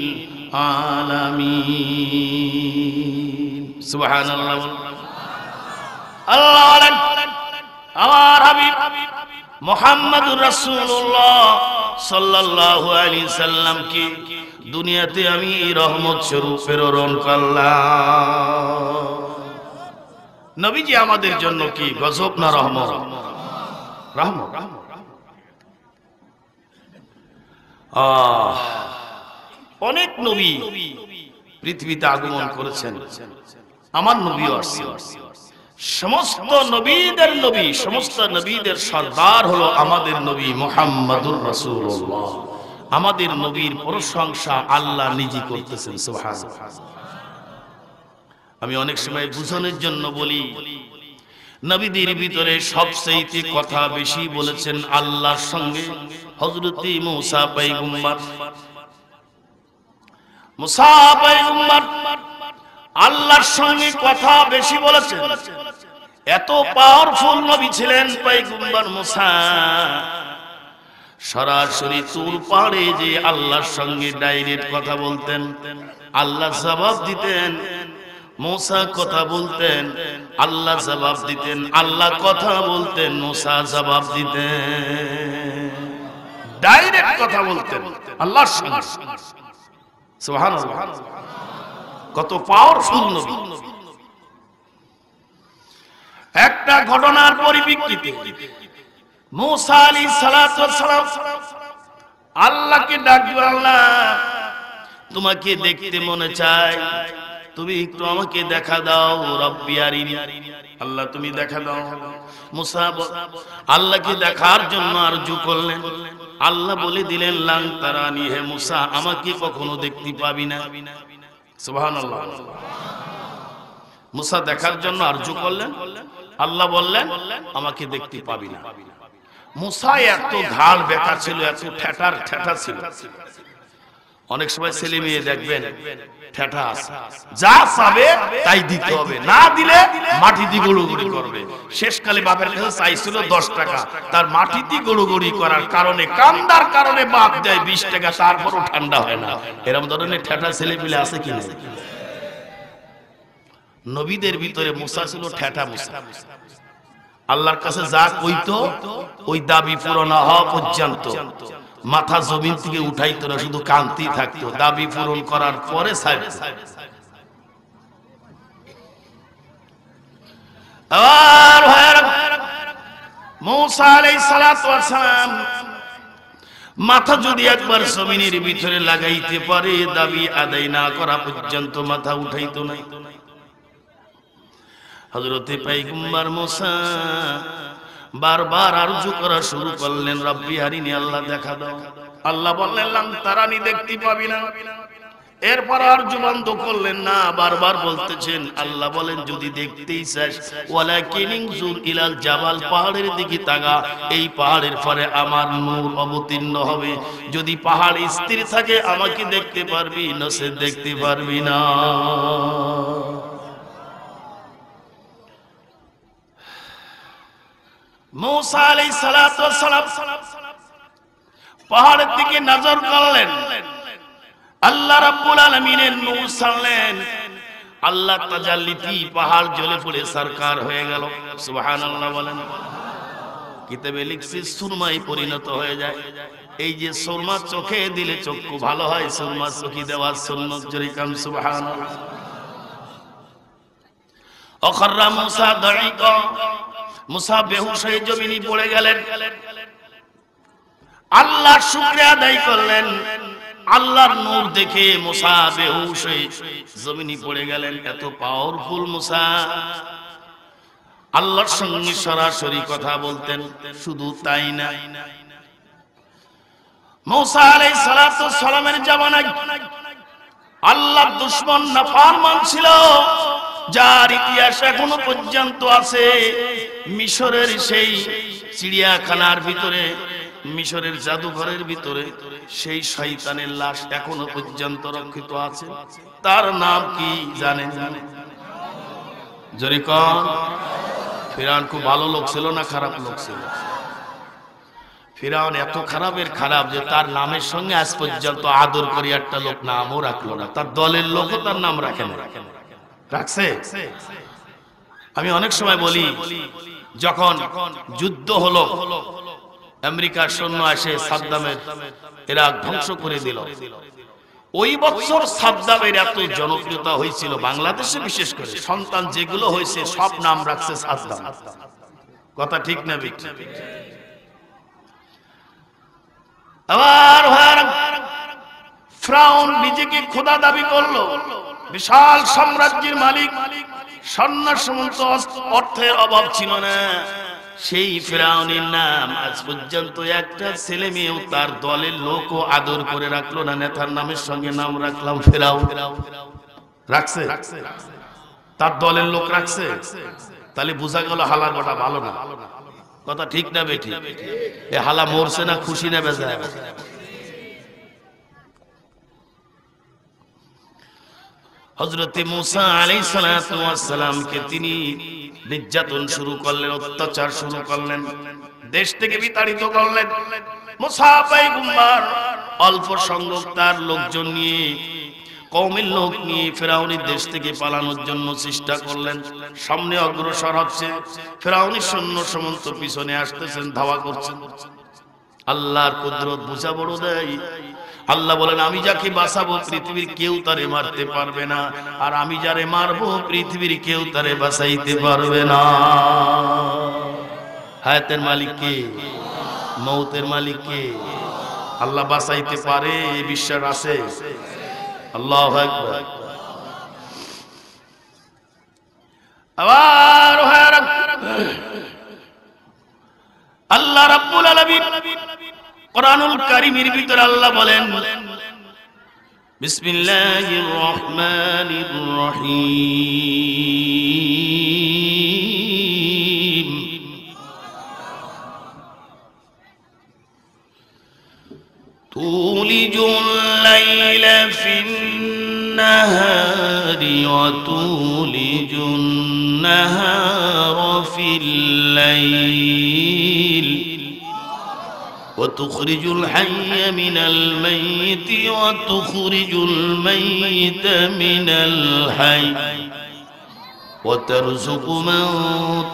আলামিন। সুবহানাল্লাহ। আল্লাহ বলেন আমার হাবিব মুহাম্মাদুর রাসূলুল্লাহ সাল্লাল্লাহু আলাইহি সাল্লাম কি দুনিয়াতে আমি রহমত স্বরূপ প্রেরণ করলাম। নবীজি আমাদের জন্য কি গজব না রহমত? রহমত। অনেক নবী পৃথিবীতে আগমন করেছেন, আমার নবীও আসছেন। সমস্ত নবীদের নবী, সমস্ত নবীদের সর্দার হলো আমাদের নবী মুহাম্মাদুর রাসূলুল্লাহ। আমাদের নবীর প্রশংসা আল্লাহ নিজে করতেছেন। সুবহানাল্লাহ। আমি অনেক সময় বুঝানোর জন্য বলি, নবীদের ভিতরে সবচেয়ে কথা বেশি বলেছেন আল্লাহর সঙ্গে হযরত মুসা পয়গম্বর। মুসা পয়গম্বর আল্লাহর সঙ্গে কথা বেশি বলেছেন। এত পাওয়ারফুল নবী ছিলেন পয়গম্বর মুসা, সরাসরি তুর পাহাড়ে যে আল্লাহর সঙ্গে ডাইরেক্ট কথা বলতেন। আল্লাহ জবাব দিতেন, মুসা কথা বলতেন, আল্লাহ জবাব দিতেন, আল্লাহ কথা বলতেন, মুসা জবাব দিতেন, ডাইরেক্ট কথা বলতেন আল্লাহর সঙ্গে। সুবহানাল্লাহ, কত পাওয়ারফুল নবী। একটা ঘটনার পরিপ্রেক্ষিতে মুসা আলাইহিস সালাতু ওয়াস সালাম আল্লাহকে ডাক দিলেন, আল্লাহ তোমাকে দেখতে মনে চায়, তুমি একটু আমাকে দেখা দাও, রব্বি আরিনি, আল্লাহ তুমি দেখা দাও। মুসা আল্লাহকে দেখার জন্য আরজু করলেন, আল্লাহ বলে দিলেন লান তারানি, হে মুসা আমাকে কখনো দেখতে পাবি না। সুবহানাল্লাহ, মুসা দেখার জন্য আরজু করলেন, আল্লাহ বললেন আমাকে দেখতে পাবি না। মুসা এত ঘাড় বেঁকা ছিল, এত ঠেটা ছিল। অনেক সময় ছেলে মেয়ে দেখবেন ঠেটা আছে, যা চাবে তাই দিতে হবে, না দিলে মাটিতে গড়ুগড়ি করবে। শেষকালে বাপের কাছে চাইছিল 10 টাকা, তার মাটিতে গড়ুগড়ি করার কারণে, কান্দার কারণে বাপ দেয় 20 টাকা, তারপরও ঠান্ডা হয় না। এরকম ধরনের ঠেটা ছেলে পেলে আছে কিনা? নবীদের ভিতরে মুসা ছিল ঠেটা মুসা। আল্লাহর কাছে যা কইতো ওই দাবি পূরণ হওয়া পর্যন্ত মাথা জমিন থেকে উঠাইতো না, শুধু কান্তি থাকতো, দাবি পূরণ করার পরে মুসা আলাইহিস সালাতু ওয়াস সালাম মাথা যদি একবার জমিনের ভিতরে লাগাইতে পারে, দাবি আদায় না করা পর্যন্ত মাথা উঠাইতো না। হযরতে পয়গম্বর মুসা বারবার আরজু করা শুরু করলেন, রব্বি আরিনি, আল্লাহ দেখা দাও। আল্লাহ বললেন লান তারানি, দেখতে পাবি না। এরপর আরজু বন্ধ করলেন না, বারবার বলতেছেন, আল্লাহ বলেন যদি দেখতেই চাস ওয়ালাকিন ইনজুর ইলাল জাবাল, পাহাড়ের দিকে তাকা, এই পাহাড়ের পরে আমার নূর অবতীর্ণ হবে, যদি পাহাড় স্থির থাকে আমাকে দেখতে পারবি, নসে দেখতে পারবি না। মুসা আলাইহিস সালাতু ওয়াস সালাম পাহাড়ের দিকে নজর করলেন, আল্লাহ রাব্বুল আলামিনের নূর ছাড়লেন, আল্লাহ তাজাল্লিতে পাহাড় জ্বলে পড়ে সরকার হয়ে গেল। সুবহানাল্লাহ বলেন। কিতাবে লিখছে সুরমায় পরিণত হয়ে যায়। এই যে সুরমা চোখে দিলে চক্ষু ভালো হয়, সুরমা চোখে দেওয়ার সুন্নাত জরিকাম। সুবহানাল্লাহ। অখররা মুসা দাইকা, মুসা বেহুশ হয়ে জমিনে পড়ে গেলেন। আল্লাহর শুকরিয়া আদায় করলেন, আল্লাহর নূর দেখে মুসা বেহুশ হয়ে জমিনে পড়ে গেলেন। এত পাওয়ারফুল মুসা, আল্লাহর সঙ্গে সরাসরি কথা বলতেন। শুধু তাই না, মুসা আলাইহিস সালাতু ওয়াস সালামের জামানায় আল্লাহর দুশমন নাফরমান ছিল, যার ইতিহাস এখনো পর্যন্ত আছে। মিশরের সেই চিড়িয়াখানার ভিতরে, মিশরের জাদুঘরের ভিতরে সেই শয়তানের লাশ এখনো পর্যন্ত রক্ষিত আছে। তার নাম কি জানেন? জোরে কোন? ফিরআউন খুব ভালো লোক ছিল না খারাপ লোক ছিল? ফিরআউন এত খারাপের খারাপ যে তার নামের সঙ্গে আজ পর্যন্ত আদর করে একটা লোক নামও রাখলো না, তার দলের লোকও তার নাম রাখে না। রাখছে? আমি অনেক সময় বলি, যখন যুদ্ধ হলো, আমেরিকার সৈন্য এসে সাদ্দামের ইরাক ধ্বংস করে দিল, ওই বছর সাদ্দামের এত জনপ্রিয়তা হয়েছিল বাংলাদেশে, বিশেষ করে সন্তান যেগুলো হয়েছে সব নাম রাখছে সাদ্দাম। কথা ঠিক না? আবার ফিরআউন নিজেকে খোদা দাবি করলো, বিশাল সাম্রাজ্যের মালিক, স্বর্ণ সমন্ত অর্থের অভাব ছিল না। সেই ফিরআউনের নাম আজ পর্যন্ত একটা ছেলে মেয়েও তার দলের লোকও আদর করে রাখলো না। নেতার নামের সঙ্গে নাম রাখলাম ফিরআউন। রাখছে? তার দলের লোক রাখছে? তাহলে বোঝা গেল হালার গোটা ভালো না। কথা ঠিক না বেটি? এ হালা মরছে না খুশি না বেজায়? হযরতে মুসা আলাইহিস সালাতু ওয়াস সালামকে তিনি নির্যাতন শুরু করলেন, অত্যাচার শুরু করলেন, দেশ থেকে বিতাড়িত করলেন। মুসা পয়গম্বর অল্প সংখ্যক তার লোকজন নিয়ে কওমের লোক নিয়ে ফেরাউনের দেশ থেকে পালানোর জন্য চেষ্টা করলেন। সামনে অগ্রসর হচ্ছে, ফেরাউনের সৈন্য সামন্ত পিছনে আসতেছেন, ধাওয়া করছেন। আল্লাহর কুদরত বুঝা বড় দেয়। আল্লাহ বলেন, আমি যাকে বাঁচাবো পৃথিবীর কেউ তারে মারতে পারবে না, আর আমি যারে মারবো পৃথিবীর কেউ তারে বাঁচাইতে পারবে না। হায়াতের মালিক কে? মৌতের মালিক কে? আল্লাহ বাঁচাইতে পারে, এই বিশ্বাস আছে? আল্লাহু আকবার। আবার আল্লাহ রাব্বুল আলামিন কুরআনুল কারীমের ভিতরে আল্লাহ বলেন, বিসমিল্লাহির রহমানির রহিম, তুলিজুল লাইলা ফিন নাহারি ওয়া তুলিজুন নাহারা ফিল লাইল وتخرج الحي من الميت وتخرج الميت من الحي وترزق من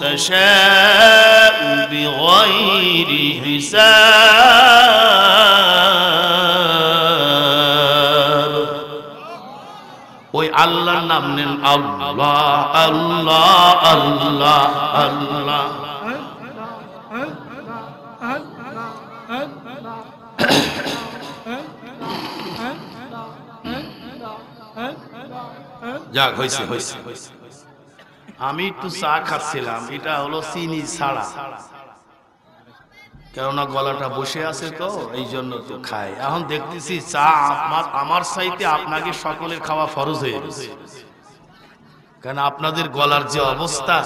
تشاء بغير حساب ওই আল্লাহর নাম নেন, আল্লাহ আল্লাহ আল্লাহ আল্লাহ। যাক, হইছে হইছে। আমি একটু চা খাচ্ছিলাম, এটা হলো চিনি ছাড়া, কেননা গলাটা বসে আছে তো এই জন্য তো খাই। এখন দেখতেছি চা আমার চাইতে আপনাকে সকলের খাওয়া ফরজ হয়ে গেছে, কারণ আপনাদের গলার যে অবস্থা।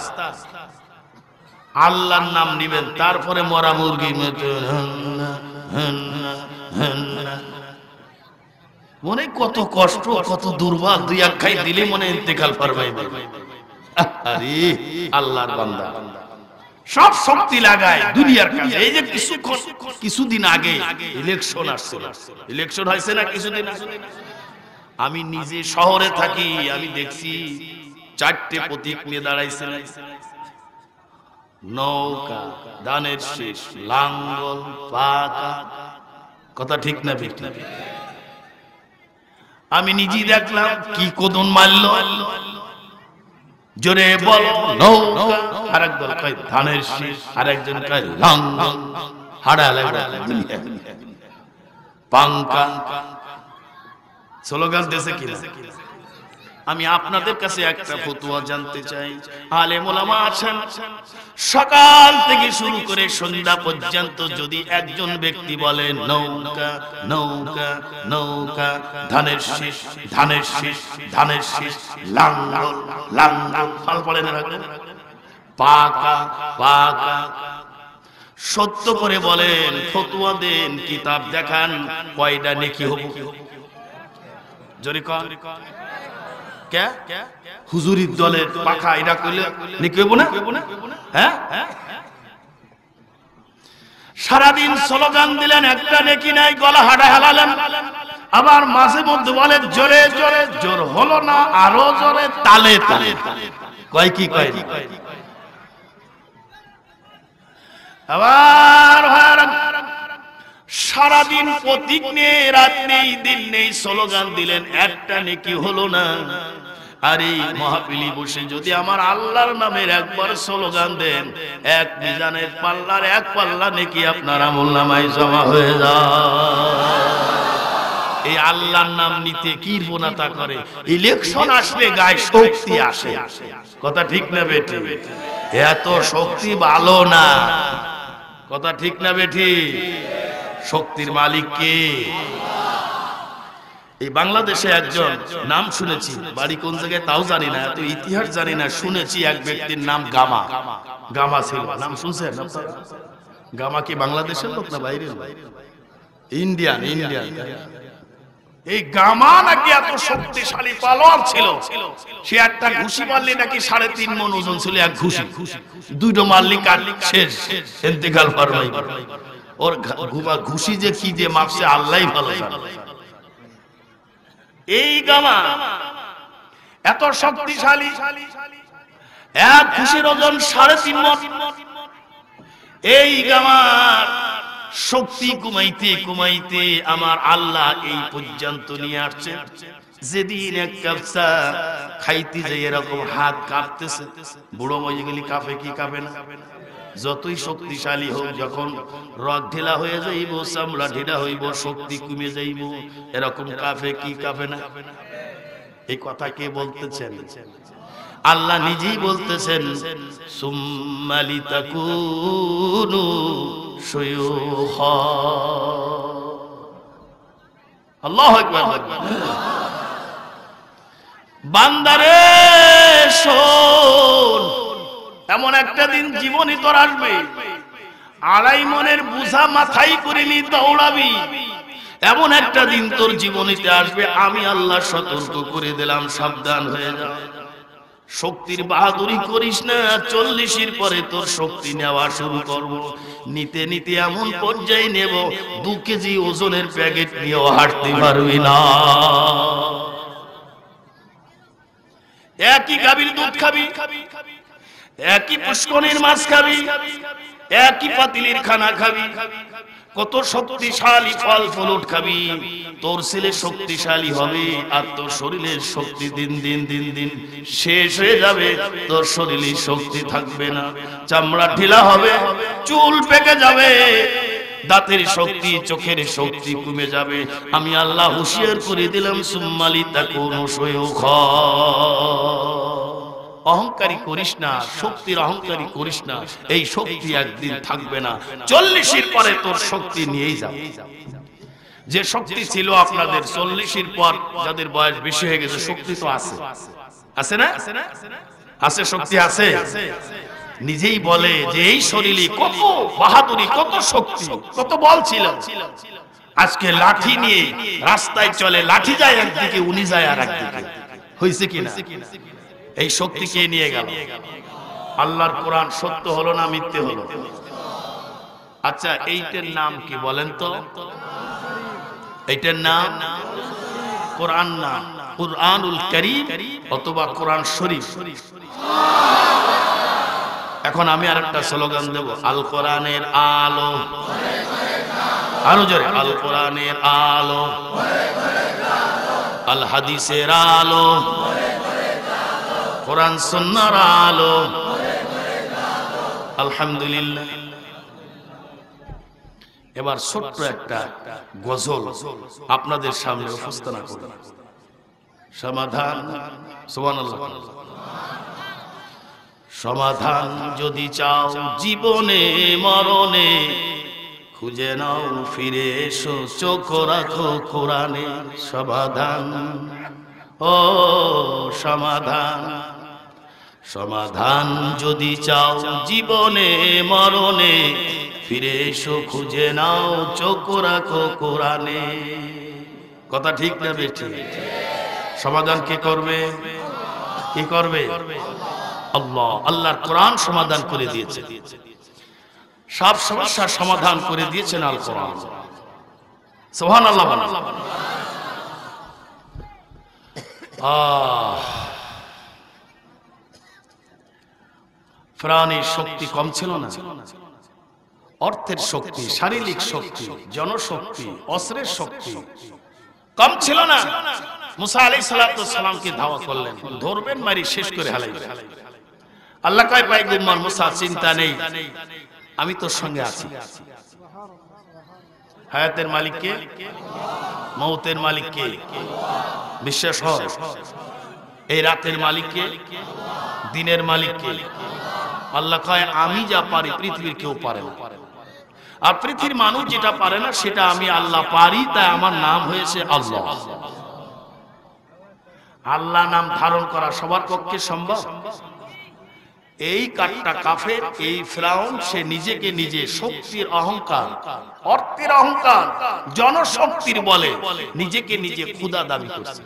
আল্লাহর নাম নিবেন, তারপরে মরা মুরগি মনে কত কষ্ট, কত দুর্বল, দুই এক খাই দিলে মনে ইন্তেকাল ফরমাই। আরে আল্লাহর বান্দা সব শক্তি লাগায় দুনিয়ার কাজে। এই যে কিছুদিন আগে ইলেকশন আসছিল, ইলেকশন হয়েছে না কিছুদিন আগে, আমি নিজে শহরে থাকি, আমি দেখছি 4টে প্রতীক নিয়ে দাঁড়াইছে, নৌকা, ধানের শীষ, লাঙ্গল, পাকা। কথা ঠিক না ঠিক না? আমি নিজেই দেখলাম কি কদন মারল, জোরে বল নৌকা, আরেক দল কয় ধানের শীষ, আরেকজন কয় লাঙ্গল, হাড়া লাগা পাঙ্কা, স্লোগান দেশে কিনা। আমি আপনাদের কাছে একটা ফতোয়া জানতে চাই। আলেম ওলামা আছেন, সকাল থেকে শুরু করে সন্ধ্যা পর্যন্ত যদি একজন ব্যক্তি বলে নৌকা নৌকা নৌকা, ধানের শীষ ধানের শীষ ধানের শীষ, লাঙ্গল লাঙ্গল, ফল পড়ে না পাকা পাকা, সত্য করে বলেন, ফতোয়া দেন, কিতাব দেখান, কয়টা নেকি হবো? জোরে কর। হুজুরির দলের পাখা এরা করলে নেকি হইব না? হ্যাঁ, সারাদিন স্লোগান দিলেন, একটা নেকি নাই, গলা হাঁটা হালালেন। আবার মাঝে মধ্যে বলেন জোরে জোরে, জোর হলো না, আরো জোরে, তালে তালে, কয় কি কয়। আবার সারাদিন প্রতীক নেই, রাত নেই, দিন নেই, স্লোগান দিলেন, একটা নেকি হলো না। আরে মাহফিলে বসে যদি আমার আল্লাহর নামের একবার স্লোগান দেন, এক মিজানের পাল্লার এক পাল্লা নেকি আপনার আমলনামায় জমা হয়ে যায়। এই আল্লাহর নাম নিতে কি বোনাতা করে। ইলেকশন আসলে গায়ে শক্তি আসে, কথা ঠিক না বেটি? এত শক্তি ভালো না, কথা ঠিক না বেটি? শক্তির মালিক কে? এই বাংলাদেশে একজন নাম শুনেছি, বাড়ি কোন জায়গায় তাও জানি না, এত ইতিহাস জানি না, শুনেছি এক ব্যক্তির নাম গামা। গামা ছিল, নাম শুনছেন? গামা কি বাংলাদেশের লোক না বাইরের? ইন্ডিয়ান। ইন্ডিয়ান। এই গামা নাকি এত শক্তিশালী পালোয়ার ছিল, সে একটা ঘুষি মারলে নাকি 3.5 মণ ওজন ছিল এক ঘুষি, দুটো মারলি কাট শেষ, ইন্তেকাল ফরমাই। ওর ঘুষি যে কি দিয়ে মাপছে আল্লাহই ভালো জানে। এই গামা এত শক্তিশালী, এক খুশির ওজন 3.5 মণ। এই গামার শক্তি কমাইতে কমাইতে আমার আল্লাহ এই পর্যন্ত নিয়ে আসছে। যেদিন এক কাপ চা খাইতে যাই এরকম হাত কাঁপতেছে। বুড়ো মজে গেলি কাঁপে কি কাঁপে না? যতই শক্তিশালী হোক, যখন রক ঢিলা হয়ে যাইব, চামড়া ঢিলা হইব, শক্তি কমে যাইব, এরকম কাঁপে কি কাঁপে না? এই কথা কে বলতেছেন? আল্লাহ নিজেই বলতেছেন, সুম্মা লিতাকুনু শুয়ুখা। আল্লাহু আকবার। বান্দারে শোন, এমন একটা দিন জীবনে তোর আসবে, 2.5 মণের বোঝা মাথায় করে নি দৌড়াবি। এমন একটা দিন তোর জীবনীতে আসবে, আমি আল্লাহ সতর্ক করে দিলাম, সাবধান হয়ে যা। শক্তির বাহাদুরি করিস না, 40-এর পরে তোর শক্তি নেওয়া শুরু করব। নিতে নিতে এমন পর্যায়ে নেব 2 কেজি ওজনের প্যাকেট নিয়েও হাঁটতে পারবি না। একই গাভীর দুধ খাবি, একই পুষ্করিণীর মাছ খাবি, একই পাতিলের খানা খাবি, কত শক্তিশালী ফল ফলুট খাবি। তোর ছেলে শক্তিশালী হবে আর তোর শরীরের শক্তি দিন দিন দিন দিন শেষ হয়ে যাবে। তোর শরীরে শক্তি থাকবে না, চামড়া ঢিলা হবে, চুল পেকে যাবে, দাঁতের শক্তি, চোখের শক্তি কমে যাবে। আমি আল্লাহ হুঁশিয়ার করে দিলাম, সুম্মা লিতাকুনু শুয়ুখা। অহংকারী করিস না, শক্তির অহংকারী করিস না। এই শক্তি একদিন থাকবে না, 40-এর পরে তোর শক্তি নিয়েই যাবে। যে শক্তি ছিল আপনাদের 40-এর পর, যাদের বয়স বেশি হয়ে গেছে, শক্তি তো আছে, আছে না? আছে, শক্তি আছে। নিজেই বলে যে এই শরীরে কত বাহাদুরি, কত শক্তি, কত বল ছিল। আজকে লাঠি নিয়ে রাস্তায় চলে, লাঠি যায় একদিকে, উনি যায় আর একদিকে। হয়েছে কিনা? এই শক্তি কে নিয়ে গেল? আল্লাহর কোরআন সত্য হলো না মিথ্যে হলো? আচ্ছা, এইটার নাম কি বলেন তো? এইটার নাম কোরআন না, কুরআনুল কারীম অথবা কোরআন শরীফ। এখন আমি আরেকটা স্লোগান দেব, আল কোরআনের আলো, আরো জোরে, আল কোরআনের আলো, আল হাদিসের আলো, কোরআন সুন্নাহর আলো। আলহামদুলিল্লাহ। এবার ছোট্ট একটা গজল আপনাদের সামনে উপস্থাপনা করব। সমাধান, সুবহানাল্লাহ। সমাধান যদি চাও জীবনে মরণে, খুঁজে নাও ফিরে এসো, চোখ রাখো কোরআনে। সমাধান, ও সমাধান, সমাধান যদি চাও জীবনে মরণে, ফিরে এসো, খুঁজে নাও, চোখ রাখো কোরআনে। কথা ঠিক না বেঠিক? সমাধান কে করবে? কি করবে? আল্লাহ। আল্লাহর কোরআন সমাধান করে দিয়েছে, সব সমস্যার সমাধান করে দিয়েছেন আল কোরআন। সুবহানাল্লাহ। প্রাণের শক্তি কম ছিল না, অর্থের শক্তি, শারীরিক শক্তি, জনশক্তি, অস্ত্রের শক্তি কম ছিল না। মুসা আলাইহিস সালামকে ধাওয়া করলেন, ধরবেন, মারি শেষ করে হালাইবেন। আল্লাহ কয় পয়গম্বর মুসা, চিন্তা নেই, আমি তোর সঙ্গে আছি। হায়াতের মালিক কে? মৌতের মালিক কে? বিশ্বাস হয়? এই রাতের মালিক কে? দিনের মালিক কে? আল্লাহ কয়, আমি যা পারি পৃথিবীর কেউ পারে না, আর পৃথিবীর মানুষ যেটা পারে না সেটা আমি আল্লাহ পারি, তাই আমার নাম হয়েছে আল্লাহ। আল্লাহ নাম ধারণ করা সবার পক্ষে সম্ভব? এই কাটটা কাফের, এই ফিরাউন, সে নিজেকে নিজে শক্তির অহংকার, অর্থের অহংকার, জনশক্তির বলে নিজেকে নিজে খোদা দাবি করছে।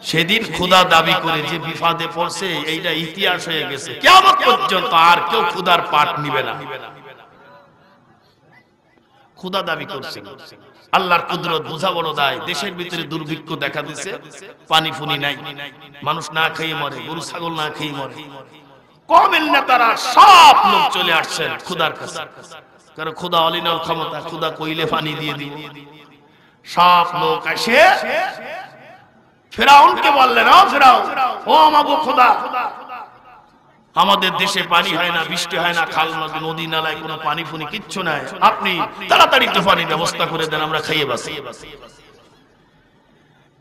সেদিন খোদা দাবি করে যে বিপদে পড়ছে, এইটা ইতিহাস হয়ে গেছে, কিয়ামত পর্যন্ত আর কেউ খোদার পাঠ নিবে না। ক্ষুধা দাবি করছেন। আল্লাহর কুদরত বোঝা বড় দায়। দেশের ভিতরে দুর্ভিক্ষ দেখা দিচ্ছে, পানি ফুনি নাই, মানুষ না খেয়ে মরে, গরু ছাগল না খেয়ে মরে। কওমের নেতারা সব লোক চলে আসছেন ক্ষুধার কাছে, কারণ ক্ষুধা অলিনর ক্ষমতা, ক্ষুধা কইলে পানি দিয়ে দিব। সব লোক এসে ফিরআউনকে বললেন, ও ফিরআউন, ও আমাগো খোদা, আমাদের দেশে পানি হয় না, বৃষ্টি হয় না, খাল নদী নালায় কোনো পানি ফুনি কিচ্ছু নাই, আপনি তাড়াতাড়ি তো পানির ব্যবস্থা করে দেন, আমরা খাইয়ে বাঁচি।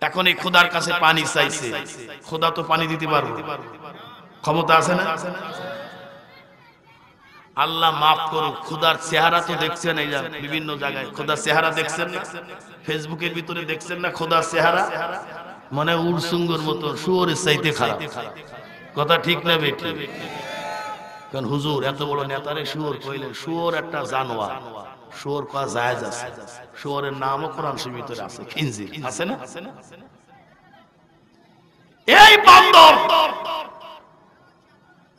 এখন এই খোদার কাছে পানি চাইছে, খোদা তো পানি দিতে পারবে, ক্ষমতা আছে না? আল্লাহ মাফ করুক, খোদার চেহারা তো দেখছেন, এই বিভিন্ন জায়গায় খোদার চেহারা দেখছেন না? ফেসবুকের ভিতরে দেখছেন না খোদার চেহারা? মানে উড়সুঙ্গর মতো, শুয়োরের চাইতে খারাপ। কথা ঠিক না বেঠিক? কারণ হুজুর এত বড় নেতারে শুয়োর কইলেন, শুয়োর একটা জানোয়ার, শুয়োর কয়া জায়েজ আছে, শুয়োরের নামও কোরআন শরীফের ভিতরে আছে, খিনজির আছে না? এই বান্দর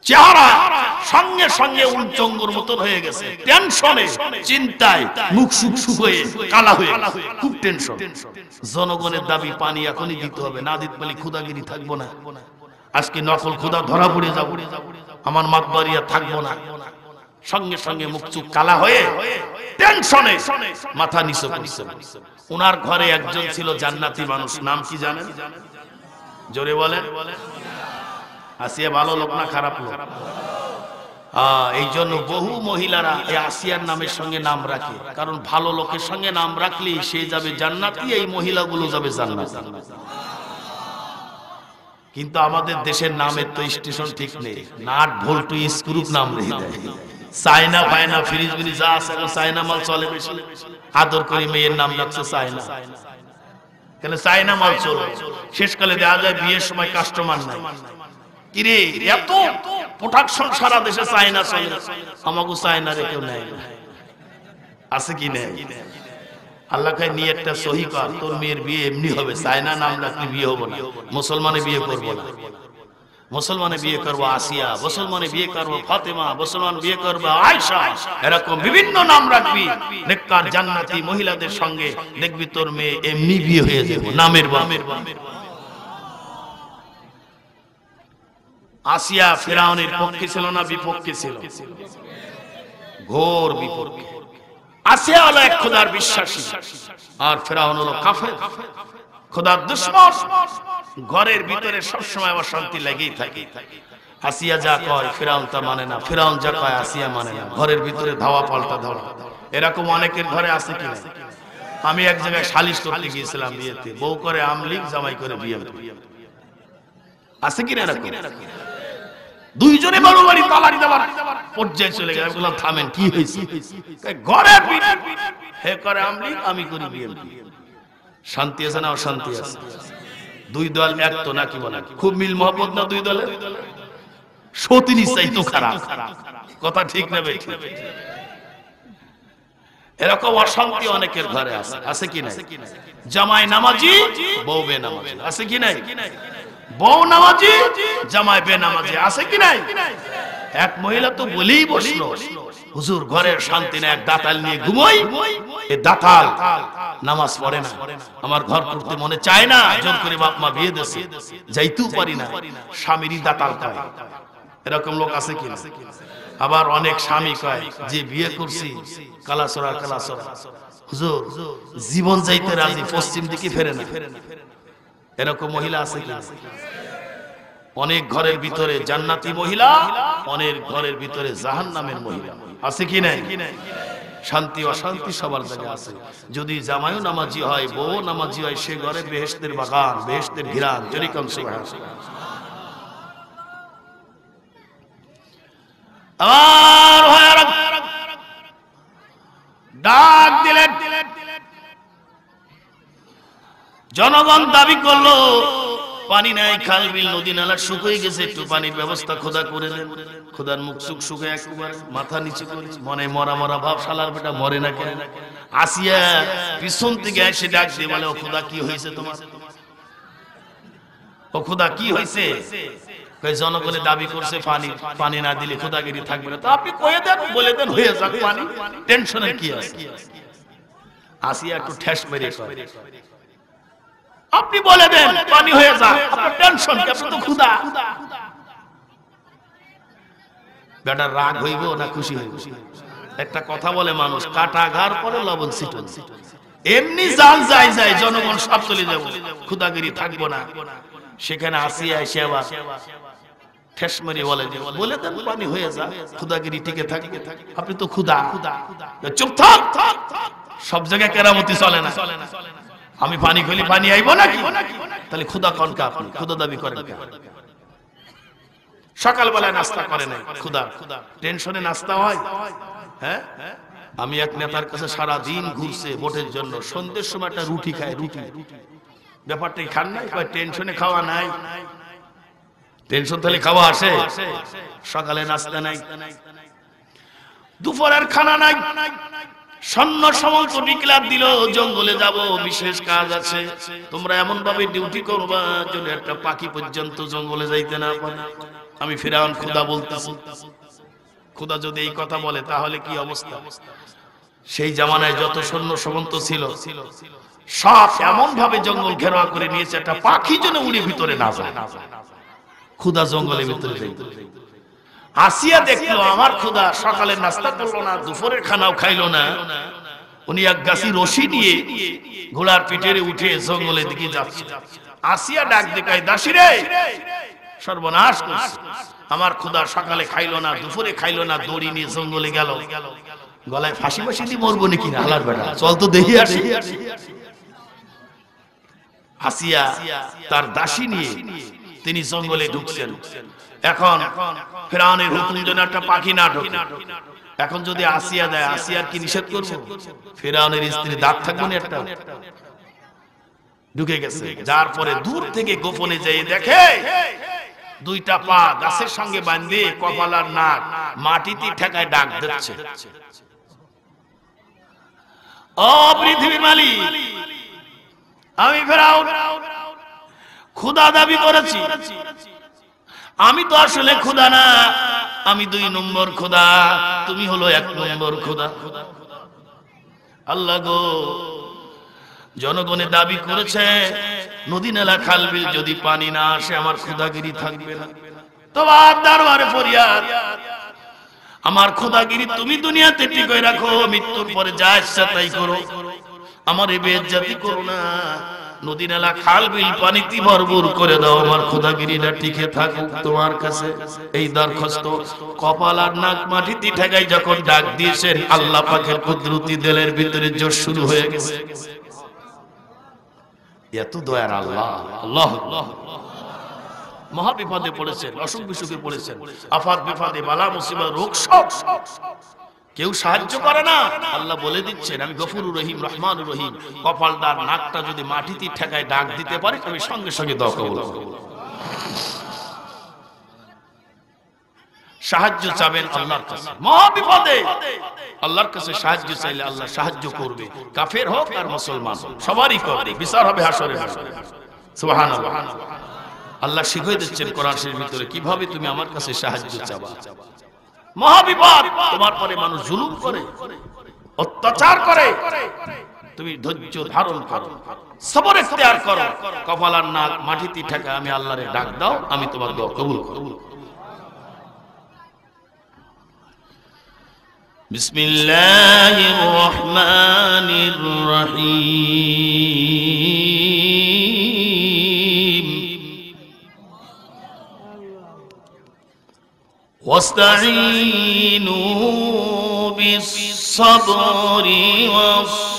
চেহারা সঙ্গে সঙ্গে উলচঙ্গর মতন হয়ে গেছে, টেনশনে চিন্তায় মুখ শুক হয়ে কালা হয়ে, খুব টেনশন। জনগণের দাবি পানি এখনই দিতে হবে, না দিতে পারলে ক্ষুধাগিরি থাকবো না, আজকে নকল ক্ষুধা ধরা পড়ে যাব, আমার মাতবাড়িয়া থাকবো না। সঙ্গে সঙ্গে মুখ চুপ কালা হয়ে টেনশনে মাথা নিচু করছে। ওনার ঘরে একজন ছিল জান্নাতি মানুষ, নাম কি জানেন? জোরে বলেন। আসিয়া ভালো লোক না খারাপ লোক? এই জন্য বহু মহিলারা এই আসিয়ার নামের সঙ্গে নাম রাখে, কারণ ভালো লোকের সঙ্গে নাম রাখলেই সে যাবে জান্নাতি, এই মহিলাগুলো যাবে জান্নাত। কিন্তু আমাদের দেশের নামের তো স্টেশন ঠিক নেই, নাট ভোল্টু স্ক্রুপ নাম রেখে দেয়, চায়না ফায়না ফ্রিজ বিরি যা আছে চায়না মাল চলে বেশি, আদর করে মেয়ের নাম রাখছে চায়না, কেন চায়না মাল চলে। শেষকালে দেখা যায় বিয়ের সময় কাস্টমার নাই, কিরে এত প্রোডাকশন সারা দেশে চায়না চলে, আমাকে চায়না রে কেউ নেয়, আছে কি নেই? আল্লাহ কয় নিয়তটা সহি কর, তোর মেয়ের বিয়ে এমনি হবে, চায়না নাম রাখলে বিয়ে হবে না, মুসলমানে বিয়ে করবো না, মুসলমানে বিয়ে করবো আসিয়া, মুসলমানে বিয়ে করবো ফাতেমা, মুসলমান বিয়ে করবো আয়েশা, এরকম বিভিন্ন নাম রাখবি নেককার জান্নাতি মহিলাদের সঙ্গে, দেখবি তোর মেয়ে এমনি বিয়ে হয়ে যাবে নামের বামের। আসিয়া ফিরআউনের পক্ষে ছিল না বিপক্ষে ছিল? ঘোর বিপক্ষে। আসিয়া হলো এক খোদার বিশ্বাসী, আর ফিরআউন হলো কাফের, খোদার দুশমন। ঘরের ভিতরে সবসময় অশান্তি লেগেই থাকে। আসিয়া যা কয় ফিরআউন তা মানে না, ফিরআউন যা কয় আসিয়া মানে না, ঘরের ভিতরে ধাওয়া পাল্টা ধাওয়া। এরকম অনেকের ঘরে আছে কি না? আমি এক জায়গায় সালিশ করতে গিয়েছিলাম বিয়েতে, বউ করে আমলিগ, জামাই করে বিএমপি, আছে কি না এরকম? দুইজনে বাড়ি বাড়ি তালাক দেওয়ার পর্যায়ে চলে গেল। বললাম থামেন, কি হয়েছে? ঘরের হে করে আমলিগ, আমি করি বিএমপি। শান্তি আছে না অশান্তি আছে? দুই দল এক তো নাকি বলে, খুব মিল মহব্বত না দুই দলের? সতীনি চাই তো খারাপ, কথা ঠিক না বেঠিক? এরকম অশান্তি অনেকের ঘরে আছে, আছে কি না? জামাই নামাজি, বউ বেনামাজি, আছে কি নাই? বউ নামাজি, জামাই বেনামাজি, আছে কি নাই? এক মহিলা তো বলেই বসলো, হুজুর ঘরের শান্তি না, এক দাতাল নিয়ে ঘুমোই, এ দাতাল নামাজ পড়ে না, আমার ঘর করতে মনে চায় না, জোর করে বাপ মা বিয়ে দেশে যাইতেও পারি না, স্বামীরই দাতাল কয়। এরকম লোক আছে কি না? আবার অনেক স্বামী কয় যে বিয়ে করছি কালাসরা কালাসরা, হুজুর জীবন যাইতে রাজি, পশ্চিম দিকে ফেরে না। এরকম মহিলা আছে কি? অনেক ঘরের ভিতরে জান্নাতি মহিলা, অনেক ঘরের ভিতরে জাহান্নামের মহিলা, আছে কি নাই? শান্তি অশান্তি সবার জায়গায় আছে। যদি জামাইও নামাজি হয়, বউ নামাজি হয়, সে ঘরে বেহেশতের বাগান, বেহেশতের ঘিরান, যেরকম সুবহানাল্লাহ। আর ভাইরা ডাক দিলেন, জনগণ দাবি করলো পানি নাই, খাল বিল নদী নালা শুকিয়ে গেছে, একটু পানির ব্যবস্থা খোদা করে দেন। খোদার মুখ সুখ শুকে একবার মাথা নিচে করে, মনে মরা মরা ভাব, শালার বেটা মরে না কেন? আসিয়া পিছন থেকে এসে ডাক দিয়ে বলে, ও খোদা কি হয়েছে তোমার? ও খোদা কি হয়েছে? জনগণে দাবি করছে পানি, পানি না দিলে খোদাগিরি থাকবে না, তো আপনি কয়ে দেন, বলে দেন, হয়ে যাক পানি, টেনশনের কি আছে? আসিয়া একটু ঠেস মেরে আপনি বলে দেন পানি হয়ে যা, আপনার টেনশন কি, আপনি তো ক্ষুধা। বেটা রাগ হইব না খুশি হইব? একটা কথা বলে মানুষ, কাটা ঘাড় পরে লবণ ছিটন। এমনি জাল যায় যায়, জনগণ সব চলে যাবো, ক্ষুধাগিরি থাকবো না। সেখানে আসিয়া এসে আবার ঠেস মেরে বলে দেন পানি হয়ে যা, ক্ষুধাগিরি টিকে থাকবে, আপনি তো ক্ষুধা। চুপ থাক, সব জায়গায় কেরামতি চলে না। আমি পানি খুলি পানি আইব নাকি? তাহলে ক্ষুধা কনকা, আপনি ক্ষুধা দাবি করেন কেন? সকালবেলায় নাস্তা করে নাই, ক্ষুধা। টেনশনে নাস্তা হয়? হ্যাঁ, আমি এক নেতার কাছে সারা দিন ঘুরছে ভোটের জন্য, সন্ধ্যের সময় একটা রুটি খায়, রুটি। ব্যাপারটাই খান নাই, টেনশনে খাওয়া নাই। টেনশন তাহলে খাওয়া আসে? সকালে নাস্তা নাই, দুপুরের খানা নাই, সৈন্য সমস্ত ডিক্লার দিল জঙ্গলে যাব, বিশেষ কাজ আছে। তোমরা এমন ভাবে ডিউটি করবা যেন একটা পাখি পর্যন্ত জঙ্গলে যাইতে না পারে। আমি ফিরআউন খোদা বলতেছি। খোদা যদি এই কথা বলে তাহলে কি অবস্থা? সেই জামানায় যত সৈন্য সামন্ত ছিল সব এমন ভাবে জঙ্গল ঘেরাও করে নিয়েছে, একটা পাখি যেন উড়ে ভিতরে না যায়। খোদা জঙ্গলের ভিতরে যাইতে। আসিয়া দেখলো আমার খোদা সকালে নাস্তা করলো না, দুপুরের খানাও খাইলো না। উনি এক গাছি রশি নিয়ে ঘোড়ার পিঠে উঠে জঙ্গলের দিকে যাচ্ছে। আসিয়া ডাক দেখায়, দাসী রে, সর্বনাশ করছে, আমার খোদা সকালে খাইলো না, দুপুরে খাইলো না, দড়ি নিয়ে জঙ্গলে গেল। গলায় ফাঁসি ফাঁসি দিয়ে মরবো নাকি? না, আল্লাহর বেটা, চল তো দেখি আসি। আসিয়া তার দাসী নিয়ে তিনি জঙ্গলে ঢুকছেন। এখন ফিরআউনের হুকুম যেন একটা পাখি না ঢোকে। এখন যদি আসিয়া দেয়, আসিয়ার কি নিষেধ করবো? ফিরআউনের স্ত্রী দাঁত থাকবে না, একটা ঢুকে গেছে। যার পরে দূর থেকে গোপনে যেয়ে দেখে দুইটা পা গাছের সঙ্গে বাঁধে, কপাল আর নাক মাটিতে ঠেকায় ডাক দিচ্ছে, ও পৃথিবীর মালিক, আমি ফিরআউন খোদা দাবি করেছি। আমি তো আসলে খোদা না, আমি 2 নম্বর খোদা, তুমি হলো 1 নম্বর খোদা। আল্লাহ গো, জনগণে দাবি করেছে নদী নালা খাল বিল যদি পানি না আসে আমার খোদাগিরি থাকবে না। তোমার দরবারে ফরিয়াদ, আমার খোদাগিরি তুমি দুনিয়াতে টিকিয়ে রাখো, মৃত্যুর পরে যা ইচ্ছা তাই করো, আমার বেইজ্জতি করো না। নদী নালা খাল বিল পানিতে ভরপুর করে দাও, আমার খোদাগিরিটা টিকে থাকুক তোমার কাছে। এই দরখাস্ত কপাল আর নাক মাটিতে ঠেকাই যখন ডাক দিয়েছেন, আল্লাহ পাকের কুদরতি দিলের ভিতরে জোশ শুরু হয়ে গেছে। এত দয়ার আল্লাহ, আল্লাহ মহা বিপদে পড়েছেন, অসুখ বিসুখে পড়েছেন, আফাত বিপদে বালা মুসিবত রোগ সব, কেউ সাহায্য করে না। আল্লাহ বলে দিচ্ছেন, আমি গফুরুর রহিম, রহমানুর রহিম। কপালদার নাকটা যদি মাটিতে ঠেকায় ডাক দিতে পারে, আমি সঙ্গে সঙ্গে দোয়া কবুল করব। সাহায্য চাবেন আল্লাহর কাছে, মহা বিপদে আল্লাহর কাছে সাহায্য চাইলে আল্লাহ সাহায্য করবে। কাফের হোক আর মুসলমান হোক, সবারই করবে। বিচার হবে হাসরে। সুবহানাল্লাহ। আল্লাহ শিখিয়ে দিচ্ছেন কোরআন শরীফের ভিতরে কিভাবে তুমি আমার কাছে সাহায্য চাবা। মহাবিপদ, তোমার পরে মানুষ জুলুম করে, অত্যাচার করে, তুমি ধৈর্য ধারণ করো, সবর ইখতিয়ার করো, কপাল আর নাক মাটিতে ঠেকা আমি আল্লাহরে ডাক দাও, আমি তোমার দোয়া কবুল করব। বিসমিল্লাহির রহমানির রহিম। ওয়াস্তাঈনু বিস-সাবরি ওয়াস-সালাহ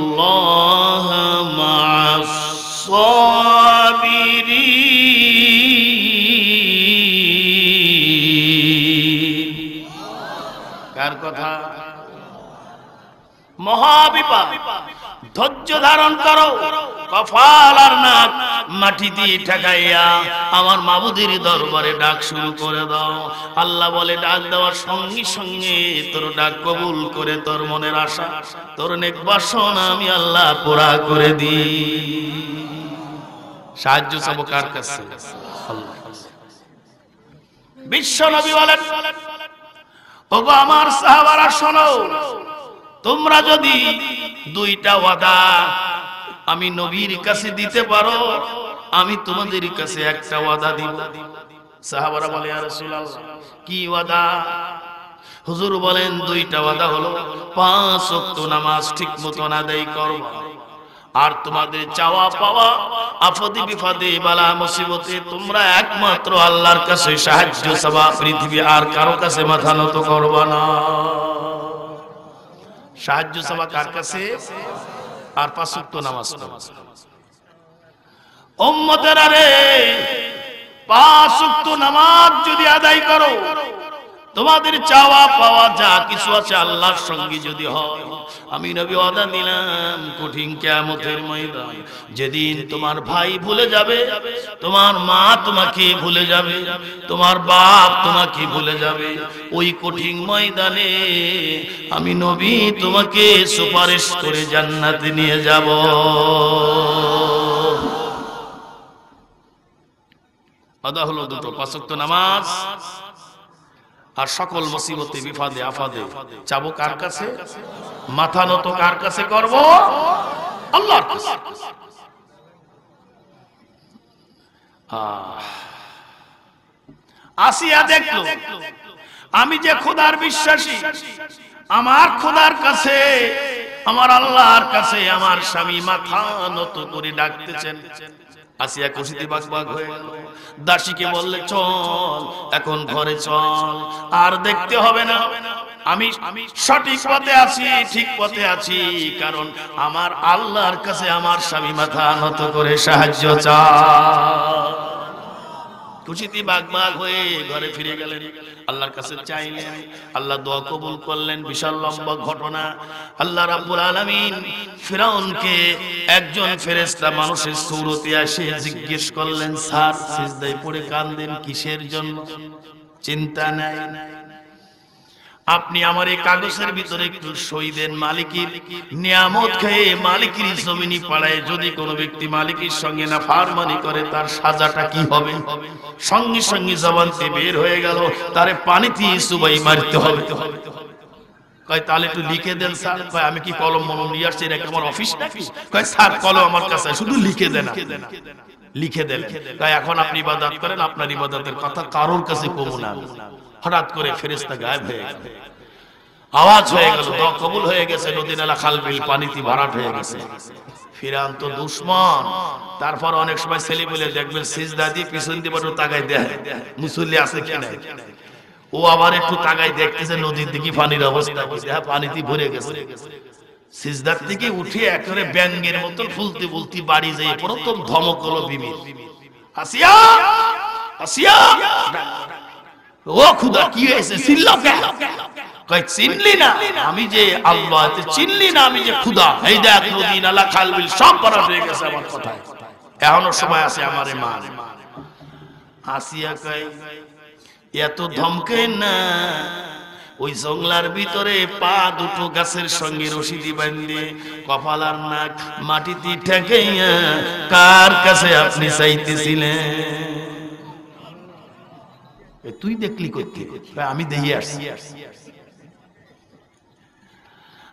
ইন্নাল্লাহা মা'আস-সাবিরিন। কার কথা? মহাবিপদ, ধৈর্য ধারণ করো, কপাল আর নাক মাটি দিয়ে ঠেকাইয়া আমার মাবুদের দরবারে ডাক শুরু করে দাও। আল্লাহ বলে ডাক দেওয়ার সঙ্গে সঙ্গে তোর ডাক কবুল করে তোর মনের আশা, তোর নেক বাসনা আমি আল্লাহ পুরা করে দিই। সাহায্য চাবো কার কাছে? বিশ্ব নবী বলেন, ওগো আমার সাহাবারা শোনো, তোমরা যদি দুইটা ওয়াদা আমি নবীর কাছে দিতে পারো, আমি তোমাদের কাছে একটা ওয়াদা দিব। সাহাবারা বলে, ইয়া রাসূলুল্লাহ কি ওয়াদা? হুজুর বলেন, দুইটা ওয়াদা হলো 5 ওয়াক্ত নামাজ ঠিকমতো আদায় করবা, আর তোমাদের চাওয়া পাওয়া আফদে বিপদে বালা মুসিবতে তোমরা একমাত্র আল্লাহর কাছে সাহায্য চাওয়া, পৃথিবী আর কারো কাছে মাথা নত করবা না। সাহায্য চাওয়া কার কাছে? আর 5 ওয়াক্ত নামাজ পড়া। উম্মতেরা রে, 5 ওয়াক্ত নামাজ যদি আদায় করো, তোমাদের চাওয়া পাওয়া যা কিছু আছে আল্লাহর সঙ্গে যদি হয়, আমি নবী ওয়াদা দিলাম কঠিন কিয়ামতের ময়দান, যেদিন তোমার ভাই ভুলে যাবে, তোমার মা তোমাকে ভুলে যাবে, তোমার বাপ তোমাকে ভুলে যাবে, ওই কঠিন ময়দানে আমি নবী তোমাকে সুপারিশ করে জান্নাতে নিয়ে যাব। ওয়াদা হলো দুটো, 5 ওয়াক্ত নামাজ আর সকল মুসিবতে বিপদে আফাদে চাবো কার কাছে? মাথা নত কার কাছে করব? আল্লাহর কাছে। আসিয়া দেখলো, আমি যে খোদার বিশ্বাসী, আমার খোদার কাছে, আমার আল্লাহর কাছে আমার স্বামী মাথা নত করে ডাকতেছেন। আসিয়া খুশিতে বাগবাগ হয়ে গেল। দাসীকে বললে, চল এখন ঘরে চল, আর দেখতে হবে না, আমি সঠিক পথে আছি, ঠিক পথে আছি, কারণ আমার আল্লাহর কাছে আমার স্বামী মাথা নত করে সাহায্য চায়। খুশিতে বাগবাগ হয়ে ঘরে ফিরে গেলেন, আল্লাহর কাছে চাইলেন, আল্লাহ দোয়া কবুল করলেন। বিশাল লম্বা ঘটনা। আল্লাহ রাব্বুল আলামিন ফিরাউনকে একজন ফেরেশতা মানুষের সূরতে এসে জিজ্ঞেস করলেন, স্যার সিজদায় পড়ে কাঁদেন কিসের জন্য? চিন্তা নাই, আপনি আমার এই কাগজের ভিতরে একটু সই দেন। মালিকের নিয়ামত খেয়ে মালিকের জমিনি পাড়ায় যদি কোনো ব্যক্তি মালিকের সঙ্গে নাফরমানি করে, তার সাজাটা কি হবে? সঙ্গে সঙ্গে জবানতে বের হয়ে গেল, তারে পানিতে চুবাই মারতে হবে। কয় তাহলে একটু লিখে দেন স্যার। কয় আমি কি কলম মলম নিয়ে আসছি, এটা আমার অফিস নাকি? কয় স্যার কলম আমার কাছে, শুধু লিখে দেন। লিখে দেন। কয় এখন আপনি ইবাদত করেন, আপনার ইবাদতের কথা কারোর কাছে কমু না। হঠাৎ করে ফেরেশতা গায়েব হয়ে গেল, আওয়াজ হয়ে গেল, দোয়া কবুল হয়ে গেছে, নদী নালা খাল বিল পানিতে ভরাট হয়ে গেছে। ফিরাউন তো দুশমন। তারপর অনেক সময় ছেলে বলে দেখবেন সিজদা দিয়ে পিছন দিয়ে বড় তাকাই দেয় মুসল্লি আছে কিনা, ও আবার একটু তাকাই দেখতেছে নদীর দিকে পানির অবস্থা, হ্যাঁ পানিতে ভরে গেছে। সিজদার থেকে উঠে একেবারে ব্যাঙের মতন ফুলতে ফুলতে বাড়ি যেয়ে প্রথম ধমক হলো বিবির, আসিয়া আসিয়া, ও খোদা কি হয়েছে, চিল্লাও কেন? কয় চিনলি না আমি যে আল্লাহ, চিনলি না আমি যে খোদা? এই দেখ নদী নালা খাল বিল সব ভরাট হয়ে গেছে আমার কথায়, এখনো সময় আছে আমারে মান। আসিয়া কয় এত ধমকেন না, ওই জঙ্গলার ভিতরে পা দুটো গাছের সঙ্গে রশি দিয়ে বাঁধে কপাল আর নাক মাটিতে ঠেকাইয়া কার কাছে আপনি চাইতেছিলেন? তুই দেখলি করতে, আমি দেখি আসছি।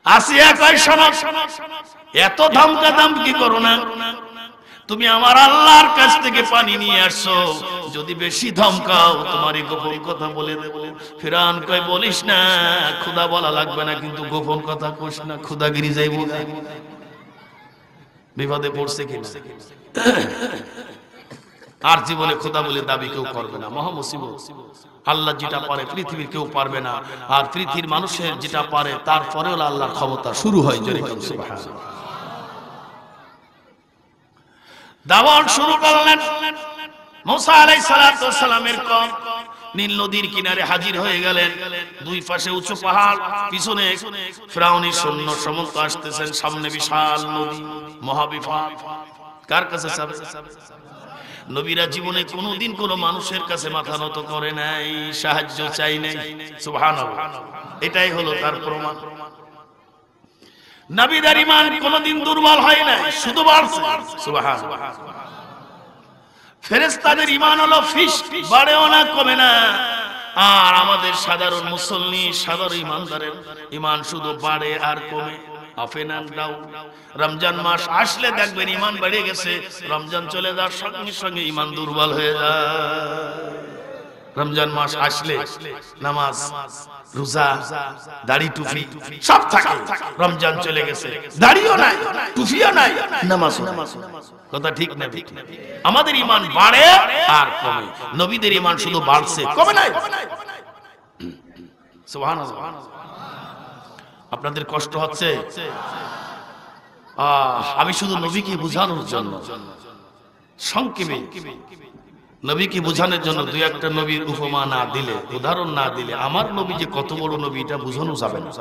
আসিয়া কয় শোনো, এত ধমকা ধমকি করো না, তুমি আমার আল্লাহর কাছ থেকে পানি নিয়ে আসছো, যদি বেশি ধমকাও তোমারই গোপন কথা বলে দেব। ফিরাউন কয় বলিস না, খোদা বলা লাগবে না, কিন্তু গোপন কথা কোস না, খোদাগিরি যাইব না। বিপদে পড়ছে কিনা? আর জীবনে খোদা বলে দাবি কেউ করবে না, মহা মুসিবত। আল্লাহ যেটা পারে পৃথিবীর কেউ পারবে না, আর পৃথিবীর মানুষের যেটা পারে তারপরেও আল্লাহর ক্ষমতা শুরু হয়। সুবহানাল্লাহ। দাওয়াত শুরু করলেন। মুসা আলাইহিস সালাতু ওয়াস সালামের কওম নীল নদীর কিনারে হাজির হয়ে গেলেন। দুই পাশে উঁচু পাহাড়, পিছনে ফিরাউনি সৈন্য সমন্ত আসতেছেন, সামনে বিশাল নদী, মহাবিপদ। কার কাছে যাবে? নবীরা জীবনে কোনোদিন কোনো মানুষের কাছে মাথা নত করে নাই, সাহায্য চাই নাই। সুবহানাল্লাহ। এটাই হলো তার প্রমাণ। নবীদের ঈমান কোনোদিন দুর্বল হয় না, শুধু বাড়ছে। সুবহানাল্লাহ। ফেরেশতাদের ঈমান হলো ফিস, বাড়েও না কমে না। আর আমাদের সাধারণ মুসল্লি সাধারণ ঈমানদারের ঈমান শুধু বাড়ে আর কমে, আফেন এন্ড ডাউন। রমজান মাস আসলে দেখবেন ঈমান বেড়ে গেছে, রমজান চলে যাওয়ার সঙ্গে সঙ্গে ঈমান দুর্বল হয়ে যায়। রমজান মাস আসলে নামাজ, রোজা, দাড়ি টুপি সব থাকে, রমজান চলে গেছে দাড়িও নাই, টুপিও নাই, নামাজ। কথা ঠিক না? আমাদের ঈমান বাড়ে আর কমে, নবীদের ঈমান শুধু বাড়ছে, কমে নাই। সুবহানাল্লাহ। আপনাদের কষ্ট হচ্ছে? আমি শুধু নবীকে বোঝানোর জন্য সংক্ষেপে, নবীকে বোঝানোর জন্য দুই একটা নবীর উপমা না দিলে, উদাহরণ না দিলে আমার নবী যে কত বড় নবী এটা বোঝানো যাবে না।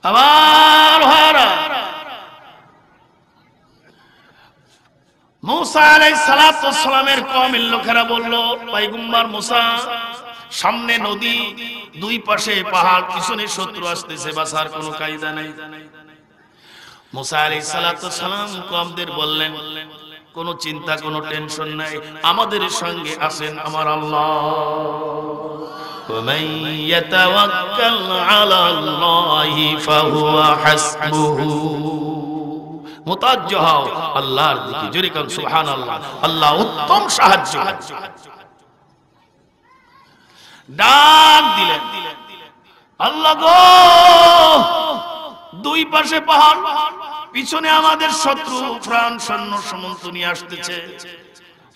আমার ভাইরা, মুসা আলাইহিস সালাতু ওয়াস সালামের কওমের লোকেরা বলল, পয়গম্বর মুসা, সামনে নদী, দুই পাশে পাহাড়, পিছনে শত্রু আসতেছে, বাঁচার কোনো কায়দা নাই। মুসা আলাইহিস সালাতু ওয়াস সালাম কওমদের বললেন, কোনো চিন্তা, কোনো টেনশন নাই, আমাদের সঙ্গে আছেন আমার আল্লাহ। ومن يتوكل على الله فهو حسبه। মুতাজ্জহ হও আল্লাহর দিকে, জোরে কান সুবহানাল্লাহ। আল্লাহ উত্তম সাহায্য। ডাক দিলেন, আল্লাহ গো, দুই পাশে পাহাড়, পিছনে আমাদের শত্রু প্রাণ সৈন্য সমন্ত নিয়ে আসতেছে,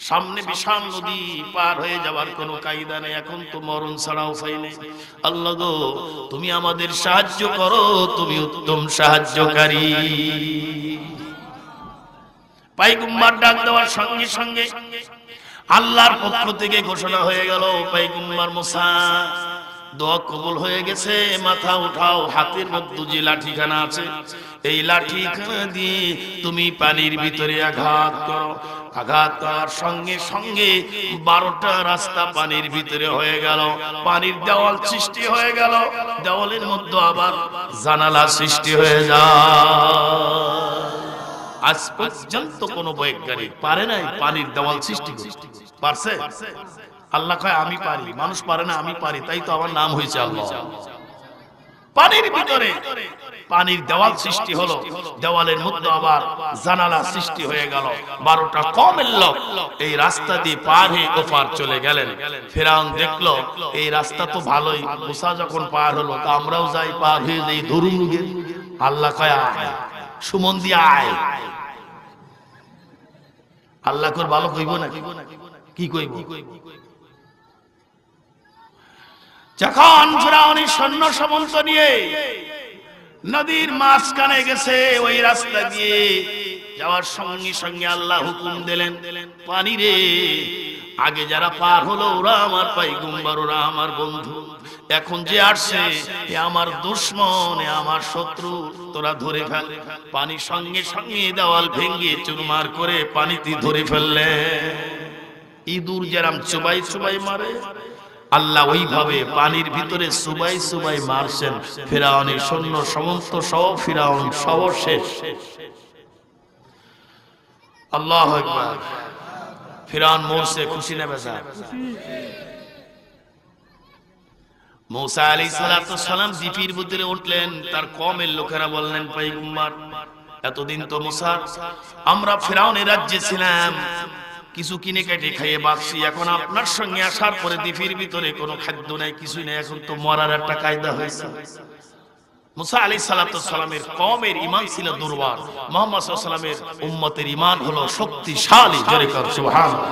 সামনে বিশাল নদী, পার হয়ে যাওয়ার কোনো কায়দা নেই, এখন তো মরণ ছাড়া উপায় নেই। আল্লাহ গো, তুমি আমাদের সাহায্য করো, তুমি উত্তম সাহায্যকারী। পয়গম্বর ডাক দেওয়ার সঙ্গে সঙ্গে আল্লাহর পক্ষ থেকে ঘোষণা হয়ে গেল, পয়গম্বর মুসা, দোয়া কবুল হয়ে গেছে, মাথা উঠাও, হাতের মধ্যে যে লাঠিখানা আছে এই লাঠিখানা দিয়ে তুমি পানির ভিতরে আঘাত করো। আঘাত করার সঙ্গে সঙ্গে 12টা রাস্তা পানির ভিতরে হয়ে গেল, পানির দেওয়াল সৃষ্টি হয়ে গেল, দেওয়ালের মধ্যে আবার জানালা সৃষ্টি হয়ে যায়। আজ পর্যন্ত কোন বৈজ্ঞানিক পারে নাই পানির দেওয়াল সৃষ্টি করতে, পারছে? আল্লাহ কয় আমি পারি, মানুষ পারে না, আমি পারি, তাই তো আমার নাম হয়েছে আল্লাহ। পানির ভিতরে পানির দেওয়াল সৃষ্টি হলো, দেওয়ালের মধ্যে আবার জানালা সৃষ্টি হয়ে গেল। 12টা কওমের লোক এই রাস্তা দিয়ে পার হয়ে ওপার চলে গেলেন। ফিরআউন দেখলো এই রাস্তা তো ভালোই, মুসা যখন পার হলো তা আমরাও যাই, পার হয়ে যাই, ধরুন। আল্লাহ কয় আয়, সুমন দিয়ে আয়। আল্লাহ কর ভালো কইব না, কি কইব? যখন ফিরআউনের সৈন্য সামন্ত নিয়ে নদীর মাঝখানে গেছে, ওই রাস্তা দিয়ে যাওয়ার সঙ্গে সঙ্গে আল্লাহ হুকুম দিলেন, পানি রে, আগে যারা পার হলো ওরা আমার পয়গম্বর, ওরা আমার বন্ধু, এখন যে আসছে এ আমার দুশমন, এ আমার শত্রু, তোরা ধরে ফেল। পানি সঙ্গে সঙ্গে দেওয়াল ভেঙে চুরমার করে পানিতে ধরে ফেললে। ইঁদুর যেরকম চুবাই চুবাই মারে, আল্লাহ ওইভাবে পানির ভিতরে সুবাই সুবাই মারছেন। ফিরআউনের সৈন্য সমস্ত সব, ফিরআউন সব শেষ। আল্লাহু আকবার। ফিরআউন মরছে, খুশি না বেজার? মুসা আলাইহিস সালাতু ওয়াস সালাম দ্বীপের ভিতরে উঠলেন, তার কওমের লোকেরা বললেন, পয়গম্বর, এতদিন তো মুসা আমরা ফিরআউনের রাজ্যে ছিলাম, কিছু কিনে কেটে খাইয়ে বাঁচছি, এখন আপনার সঙ্গে আসার পরে দ্বীপের ভিতরে কোনো খাদ্য নাই, কিছু নেই, এখন তো মরার একটা কায়দা হয়েছে। মুসা আলাইহিস সালাতু ওয়াস সালামের কওমের ঈমান ছিল দুর্বল, মুহাম্মদ সাল্লাল্লাহু আলাইহি ওয়াসাল্লামের উম্মতের ঈমান হলো শক্তিশালী। জোরে কর সুবহানাল্লাহ।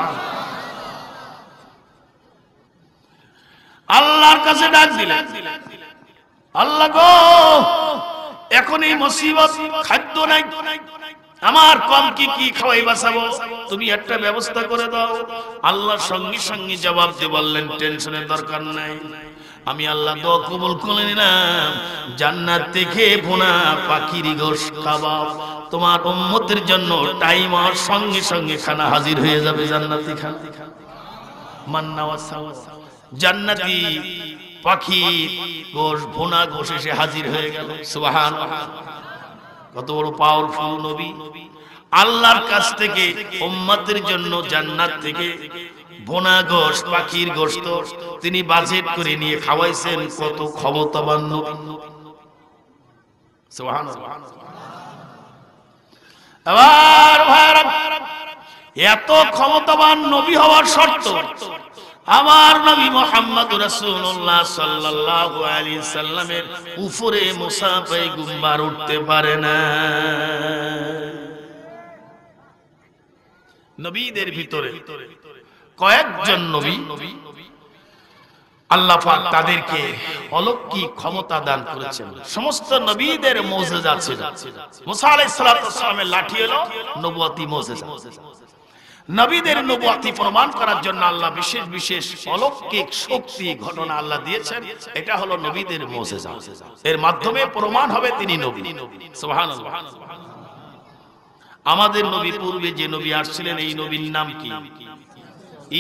আল্লাহর কাছে ডাক দিলেন, আল্লাহ গো, এখন এই মুসিবত, খাদ্য নাই, আমার কম কি খাওয়াই বাঁচাবো, তুমি একটা ব্যবস্থা করে দাও। আল্লাহর সঙ্গে সঙ্গে জবাব দিয়ে বললেন, টেনশনের দরকার নাই, আমি আল্লাহ দোয়া কবুল করে নিলাম, জান্নাত থেকে ভুনা পাখির গোশত খাওয়াও, তোমার উম্মতের জন্য টাইম আর সঙ্গে সঙ্গে খানা হাজির হয়ে যাবে, জান্নাতি খানা, মান্না ওয়া সালওয়া, জান্নাতি পাখি গোশত, ভুনা গোশত এসে হাজির হয়ে গেল। সুবহানাল্লাহ। কত বড় পাওয়ারফুল নবী! আল্লাহর কাছ থেকে উম্মতের জন্য জান্নাত থেকে বোনা গোশত, পাখির গোশত তিনি বাজেট করে নিয়ে খাওয়াইছেন কত ক্ষমতাবান নবী। সুবহানাল্লাহ। আবার ভাইরা, এত ক্ষমতাবান নবী হওয়ার শর্ত আমার নবী মুহাম্মদ রাসূলুল্লাহ সাল্লাল্লাহু আলাইহি সাল্লামের উপরে মুসা পয়গম্বর উঠতে পারে না। নবীদের ভিতরে কয়েকজন নবী আল্লাহ পাক তাদেরকে অলৌকিক ক্ষমতা দান করেছেন। সমস্ত নবীদের মুজিজা ছিল। মুসা আলাইহিস সালামের লাঠি হলো নবুয়তি মুজিজা। নবীদের নবুয়তি প্রমাণ করার জন্য আল্লাহ বিশেষ বিশেষ অলৌকিক শক্তি ঘটনা আল্লাহ দিয়েছেন। এটা হলো নবীদের মুজিজা। এর মাধ্যমে প্রমাণ হবে তিনি নবী। সুবহানাল্লাহ। আমাদের নবী পূর্বে যে নবী আসছিলেন এই নবীর নাম কি?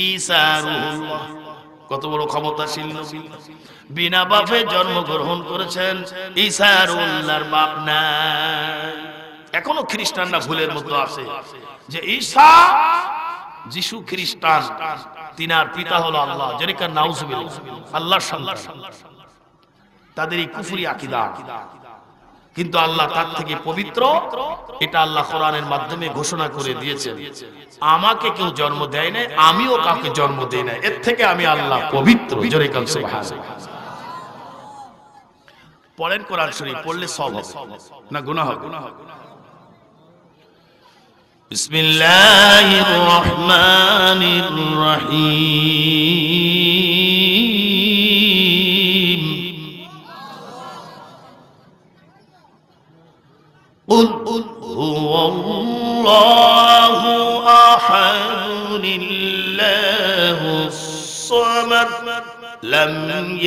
ঈসা রূহুল্লাহ। কত বড় ক্ষমতাশীল নবী, বিনা বাপে জন্মগ্রহণ করেছেন। ঈসা রূহুল্লাহর বাপ নাই। এখনো খ্রিস্টানরা ভুলের মতো আছে যে ঈসা যিশু খ্রিস্টান, তিনার পিতা হলো আল্লাহ। যেটা নাউজুবিল্লাহ, আল্লাহর সন্তান। তাদের এই কুফরি আকীদা, কিন্তু আল্লাহ তার থেকে পবিত্র। এটা আল্লাহ কোরআনের মাধ্যমে ঘোষণা করে দিয়েছেন, আমাকে কেউ জন্ম দেয় নাই, আমিও কাউকে জন্ম দেই নাই, এর থেকে আমি আল্লাহ পবিত্র। জোরে বলেন সুবহানাল্লাহ। পড়েন কোরআন শরীফ, পড়লে সওয়াব হবে না গুনাহ হবে? বিসমিল্লাহির রহমানির রহিম। قل هو الله أحد الله الصمد لم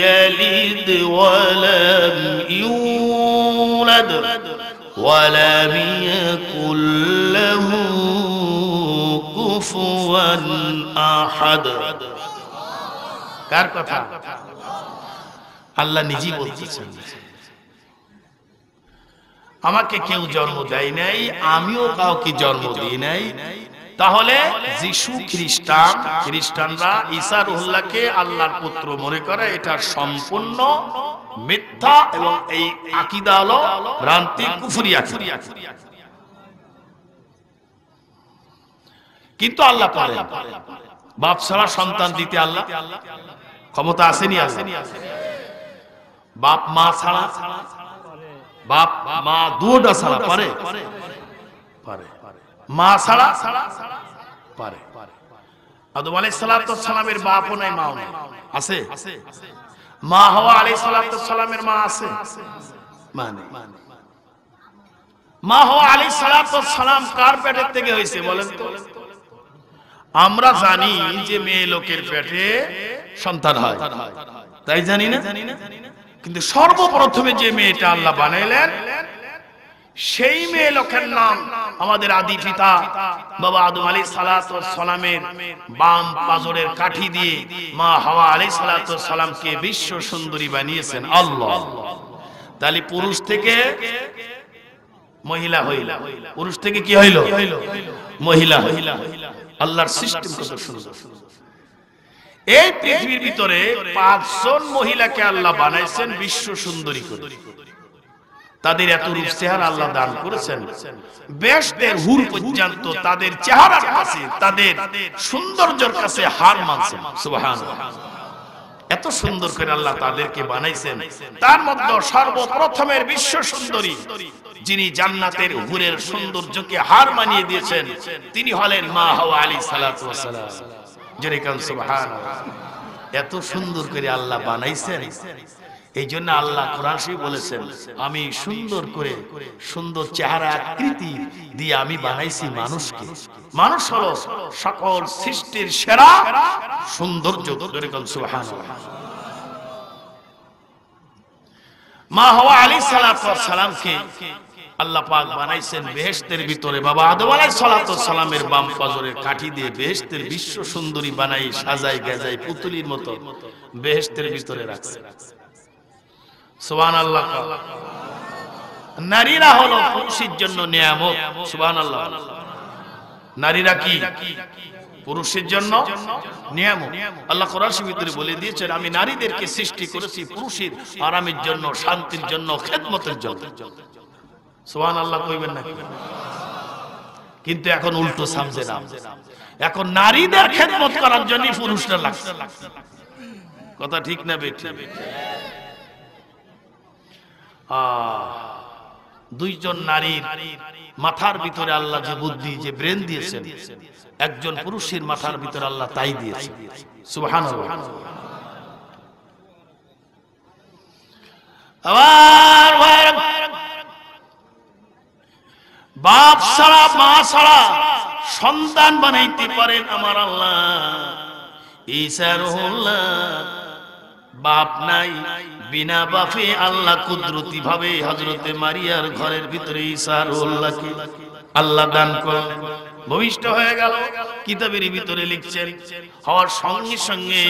يلد ولم يولد ولم يكن له كفوا أحد। কার কথা? আল্লাহ নিজেই বলতেছেন, আমাকে কেউ জন্ম দেয় নাই, আমিও কাউকে জন্ম দিই নাই। তাহলে যিশু খ্রিস্টান, খ্রিস্টানরা ঈসা রূহুল্লাহকে আল্লাহর পুত্র মনে করে, এটা সম্পূর্ণ মিথ্যা এবং এই আকীদা হলো ভ্রান্তি, কুফরি আকীদা। কিন্তু আল্লাহ পারেন বাপ ছাড়া সন্তান দিতে। আল্লাহ ক্ষমতা আসেনি? আছে। বাপ মা ছাড়া, বাপ মা দুটা ছাড়া পারে? পারে। মা ছাড়া পারে। আদম আলাইহিস সালামের বাপও নাই, মাও নাই। আছে? মা হাওয়া আলাইহিস সালামের মা আছে? মানে মা হাওয়া আলাইহিস সালাম কার পেটের থেকে হয়েছে বলেন তো? আমরা জানি যে মেয়ে লোকের পেটে সন্তান হয়, তাই জানি না? কিন্তু সর্বপ্রথমে যে মেয়েটা আল্লাহ বানাইলেন, সেই মেয়ে লোকের নাম আমাদের আদি পিতা বাবা আদম আলাইহিস সালামের বাম পাজরের কাঠি দিয়ে মা হাওয়া আলাইহিস সালামকে বিশ্ব সুন্দরী বানিয়েছেন আল্লাহ। তাহলে পুরুষ থেকে মহিলা হইল, পুরুষ থেকে কি হইল? মহিলা হইল। আল্লাহর সিস্টেম কত সুন্দর। এই পৃথিবীর ভিতরে 5 জন মহিলাকে আল্লাহ বানাইছেন বিশ্ব সুন্দরী করে। তাদের এত রূপ চেহারা আল্লাহ দান করেছেন, বেহেশতের হুর পর্যন্ত তাদের চেহারার কাছে, তাদের সৌন্দর্যের কাছে হার মানছেন। সুবহানাল্লাহ। এত সুন্দর করে আল্লাহ তাদেরকে বানাইছেন। তার মধ্যে সর্বপ্রথমের বিশ্ব সুন্দরী যিনি জান্নাতের হুরের সৌন্দর্যকে হার মানিয়ে দিয়েছেন, তিনি হলেন মা হাওয়া আলাইহিস সালাতু ওয়াস সালাম। যেরকম সুবহানাল্লাহ। এত সুন্দর করে আল্লাহ বানাইছেন। এই জন্য আল্লাহ কোরআন শরীফে বলেছেন, আমি সুন্দর করে সুন্দর চেহারা আকৃতি দিয়ে আমি বানাইছি মানুষকে। মানুষ হলো সকল সৃষ্টির সেরা সৌন্দর্য। যেরকম সুবহানাল্লাহ। মা হাওয়া আলাইহিস সালামকে আল্লাহ পাক বানাইছেন বেহেশতের ভিতরে। বাবা আদম আলাইহিস সালামের বাম পাজরের কাঠি দিয়ে বেহেশতের বিশ্ব সুন্দরী বানাই সাজাই গাজাই পুতুলির মতো বেহেশতের ভিতরে রাখছেন। সুবহানাল্লাহ। নারীরা হলো পুরুষের জন্য নিয়ামত। সুবহানাল্লাহ। নারীরা কি পুরুষের জন্য নিয়ামত। আল্লাহ কোরআনের ভিতরে বলে দিয়েছেন, আমি নারীদেরকে সৃষ্টি করেছি পুরুষের আরামের জন্য, শান্তির জন্য, খেদমতের জন্য। সুবহানাল্লাহ কইবেন না? কিন্তু এখন উল্টো সামজে না, এখন নারীদের খেদমত করার জন্য পুরুষরা লাগছে। কথা ঠিক না বেঠিক? দুইজন নারীর মাথার ভিতরে আল্লাহ যে বুদ্ধি, যে ব্রেন দিয়েছেন, একজন পুরুষের মাথার ভিতরে আল্লাহ তাই দিয়েছেন। সুবহানাল্লাহ। আবার বাপ ছাড়া মা ছাড়া সন্তান বানাইতে পারেন আমার আল্লাহ। ঈসা রুহুল্লাহ, বাপ নাই, বিনা বাপে আল্লাহ কুদরতি ভাবে হযরতে মারিয়ার ঘরের ভিতরে ঈসা রুহুল্লাহকে আল্লাহ দান করলেন, ভূমিষ্ঠ হয়ে গেল। কিতাবের ভিতরে লিখছেন, হওয়ার সঙ্গে সঙ্গে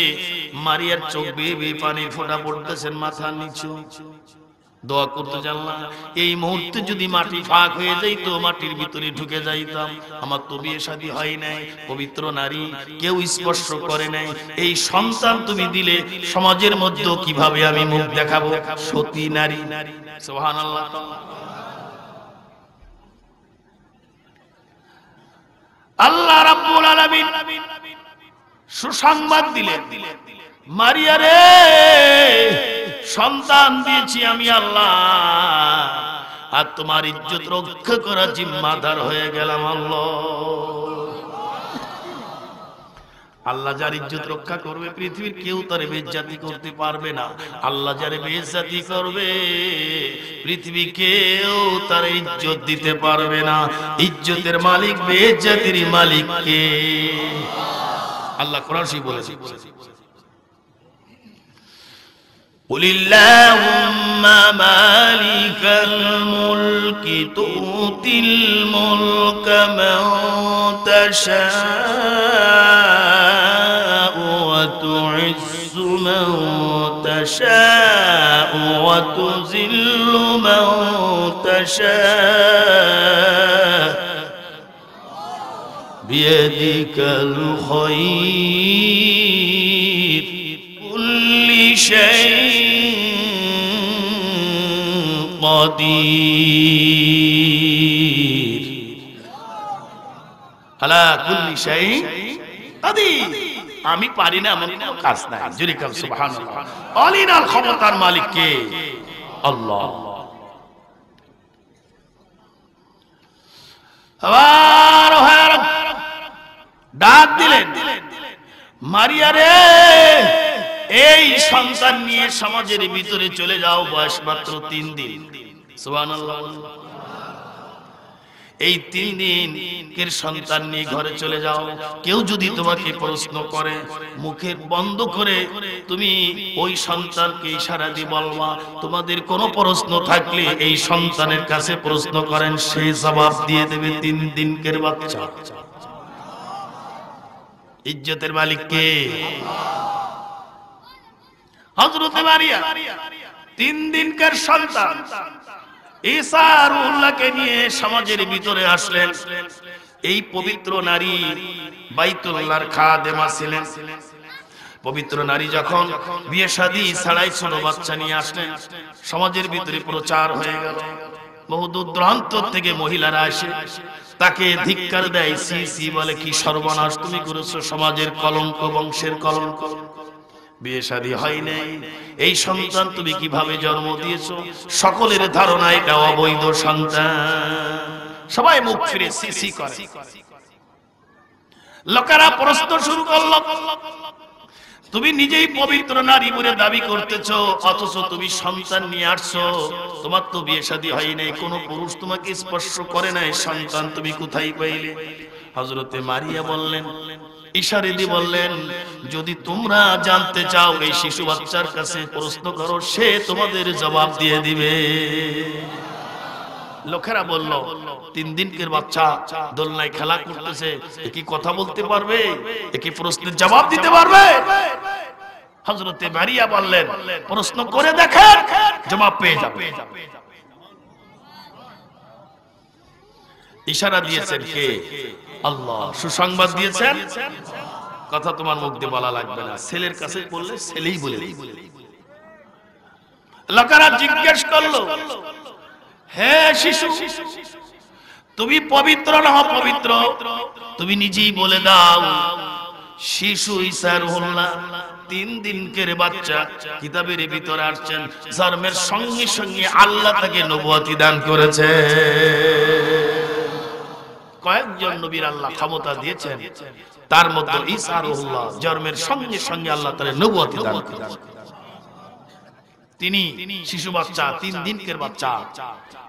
মারিয়ার চোখ বেয়ে বেয়ে পানির ফোঁটা পড়তেছেন মাথার নিচু। দোয়া করতে জানলাম, এই মুহূর্তে যদি মাটি ফাঁক হয়ে যাইত, মাটির ভিতরে ঢুকে যাইতাম। আমার তো বিয়ে শাদী হয় নাই, পবিত্র নারী, কেউ স্পর্শ করে নাই, এই সন্তান তুমি দিলে সমাজের মধ্যে কিভাবে আমি মুখ দেখাবো? সতী নারী। সুবহানাল্লাহ। আল্লাহ রাব্বুল আলামিন সুসংবাদ দিলেন, মারিয়া রে, সন্তান দিয়েছি আমি আল্লাহ, আর তোমার ইজ্জত রক্ষা করা জিম্মাদার হয়ে গেলাম আল্লাহ। আল্লাহ যার ইজ্জত রক্ষা করবে, পৃথিবীর কেউ তার বেইজ্জতি করতে পারবে না। আল্লাহ যার বেইজ্জতি করবে, পৃথিবী কেউ তার ইজ্জত দিতে পারবে না। ইজ্জতের মালিক, বেইজ্জতির মালিক কে? আল্লাহ কোরআন শরীফ বলেছে, قل اللهم مالك الملك تؤتي الملك من تشاء وتعز من تشاء وتذل من تشاء بيدك الخير كل شيء قدير على كل شيء قدير। আমি পারি না এমন কোনো কাজ নাই। জোরে কাম সুবহানাল্লাহ। অলিনাল ক্ষমতার মালিক কে? আল্লাহ। আবার ডাক দিলেন, মারিয়া রে, এই সন্তান নিয়ে সমাজের ভিতরে চলে যাও, বয়স মাত্র 3 দিন। সুবহানাল্লাহ। এই 3 দিনের সন্তান নিয়ে ঘরে চলে যাও। কেউ যদি তোমাকে প্রশ্ন করে, মুখে বন্ধ করে তুমি ওই সন্তানকে ইশারা দিয়ে বলবা, তোমাদের কোনো প্রশ্ন থাকলে এই সন্তানের কাছে প্রশ্ন করেন, সে জবাব দিয়ে দেবে। 3 দিনের বাচ্চা। ইজ্জতের মালিক কে? হযরতে মারিয়া 3 দিনকার সন্তান ঈসা রুহুল্লাহকে নিয়ে সমাজের ভিতরে আসলেন। এই পবিত্র নারী বাইতুল্লাহর খাদেমা ছিলেন। পবিত্র নারী যখন বিয়ে শাদী ছাড়াই ছোট বাচ্চা নিয়ে আসলেন, সমাজের ভিতরে প্রচার হয়ে গেল। বহু দূর দূরান্ত থেকে মহিলারা আসে, তাকে ধিক্কার দেয়, সি সি বলে, কি সর্বনাশ তুমি করেছো, সমাজের কলঙ্ক, বংশের কলঙ্ক। বিয়ে শাদী হয় নাই, এই সন্তান তুমি কিভাবে জন্ম দিয়েছো? সকলের ধারণা এটা অবৈধ সন্তান। সবাই মুখ ফিরে সিসি করে। লোকেরা প্রশ্ন শুরু করলো, তুমি নিজেই পবিত্র নারী বলে দাবি করতেছো, অথচ তুমি সন্তান নিয়ে আসছো, তোমার তো বিয়ে শাদী হয় নাই, কোনো পুরুষ তোমাকে স্পর্শ করে নাই, সন্তান তুমি কোথায় পাইলে? হযরতে মারিয়া বললেন, ইশারা দিয়ে বললেন, যদি তোমরা জানতে চাও এই শিশু বাচ্চার কাছে প্রশ্ন করো, সে তোমাদের জবাব দিয়ে দিবে। লোকেরা বলল, 3 দিনকের বাচ্চা দোলনায় খেলা করতেছে, কি কথা বলতে পারবে? কি প্রশ্নের জবাব দিতে পারবে? হযরতে মারিয়া বললেন, প্রশ্ন করে দেখেন, জবাব পেয়ে যাবে। ইশারা দিয়েছেন কে? আল্লাহ। সুসংবাদ দিয়েছেন, কথা তোমার মুখ দিয়ে বলা লাগবে না, ছেলের কাছে বললে ছেলেই বলে। লোকেরা জিজ্ঞেস করলো, হে শিশু, তুমি পবিত্র না অপবিত্র? তুমি নিজেই বলে দাও। শিশু ঈসা রুহুল্লাহ 3 দিনকের বাচ্চা, কিতাবের ভিতরে আসছেন জন্মের সঙ্গে সঙ্গে আল্লাহ তাকে নবুয়তি দান করেছে। কয়েকজন নবীর আল্লাহ ক্ষমতা দিয়েছেন, তার মধ্যে ঈসা রুহুল্লাহ জন্মের সঙ্গে সঙ্গে আল্লাহ তাআলা নবুয়তি দান করেছেন। তিনি শিশু বাচ্চা, 3 দিনকের বাচ্চা,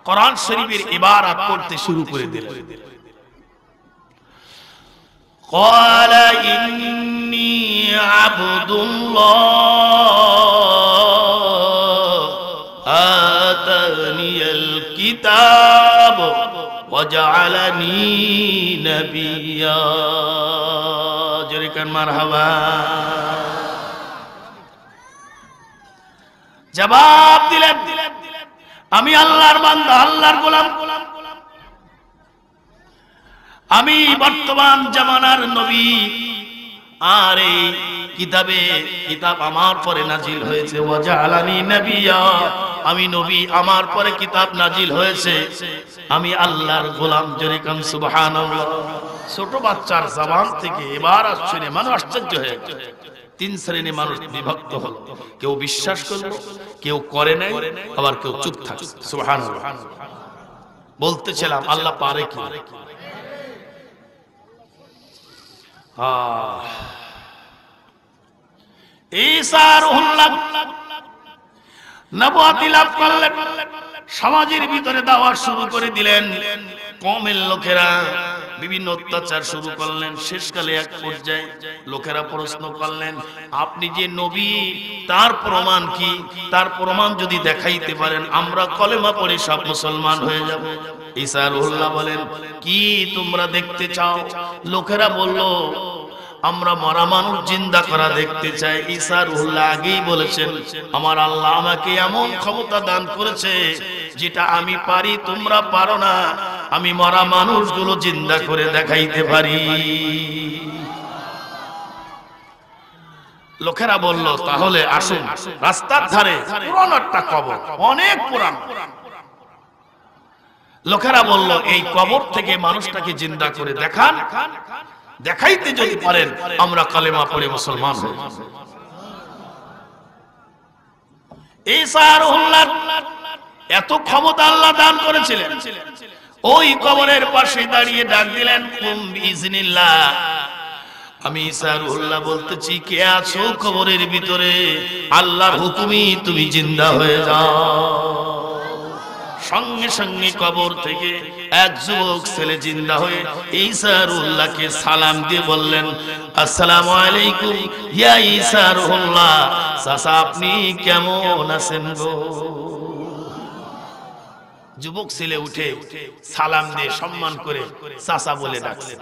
কোরআন শরীফের ইবারত পড়তে শুরু করে দিলেন। قال إني عبد الله آتاني الكتاب وجعلني نبيا جريكن مرحبا জবাব দিলেন, আমি আল্লাহর বান্দা, আল্লাহর গোলাম, আমি বর্তমান জামানার নবী। আর এই কিতাব আমার পরে নাজিল হয়েছে। ওয়াজআলানি নাবিয়্যা, আমি নবী, আমার পরে কিতাব নাজিল হয়েছে, আমি আল্লাহর গোলাম। জোরে কাম সুবহানাল্লাহ। ছোট বাচ্চার জবান থেকে এবার শুনে মানুষ আশ্চর্য হয়ে গেল। 3 শ্রেণী মানুষ বিভক্ত হলো, কেউ বিশ্বাস করলো, কেউ করে নাই, আবার কেউ চুপ থাকলো। সুবহানাল্লাহ। বলতেছিলাম আল্লাহ পারে কি? ঈসা রুহুল্লাহ নবুয়তি লাভ করলেন, সমাজের ভিতরে দাওয়াত শুরু করে দিলেন। কওমের লোকেরা বিভিন্ন অত্যাচার শুরু করলেন। শেষকালে এক পর্যায়ে লোকেরা প্রশ্ন করলেন, আপনি যে নবী, তার প্রমাণ কি? তার প্রমাণ যদি দেখাইতে পারেন আমরা কলেমা পড়ে সব মুসলমান হয়ে যাব। ঈসা রুহুল্লাহ বলেন, কি তোমরা দেখতে চাও? লোকেরা বলল, আমরা মরা মানুষ জিন্দা করা দেখতে চাই। ঈসা রুহুল্লাহ আগেই বলেছেন, আমার আল্লাহ আমাকে এমন ক্ষমতা দান করেছে যেটা আমি পারি, তোমরা পারো না। আমি মরা মানুষগুলো জিন্দা করে দেখাইতে পারি। লোকেরা বলল, তাহলে আসুন, রাস্তার ধারে পুরানো একটা কবর, অনেক পুরানো। লোকেরা বলল, এই কবর থেকে মানুষটাকে জিন্দা করে দেখান, দেখাইতে যদি পারেন আমরা কালেমা পড়ে মুসলমান হই। ঈসা রুহুল্লাহ এত ক্ষমতা আল্লাহ দান করেছিলেন, ওই কবরের পাশে দাঁড়িয়ে ডাক দিলেন, কুম বিইজনিল্লাহ। আমি ঈসা রুহুল্লাহ বলতেছি, কে আছো কবরের ভিতরে? আল্লাহর হুকুমই তুমি জিন্দা হয়ে যাও। সঙ্গে সঙ্গে কবর থেকে এক যুবক ছেলে জিন্দা হয়ে ঈসা রুহুল্লাহকে সালাম দিয়ে বললেন, আসসালামু আলাইকুম ইয়া ঈসা রুহুল্লাহ। চাচা আপনি কেমন আছেন গো? যুবক ছেলে উঠে সালাম দিয়ে সম্মান করে চাচা বলে ডাকছে।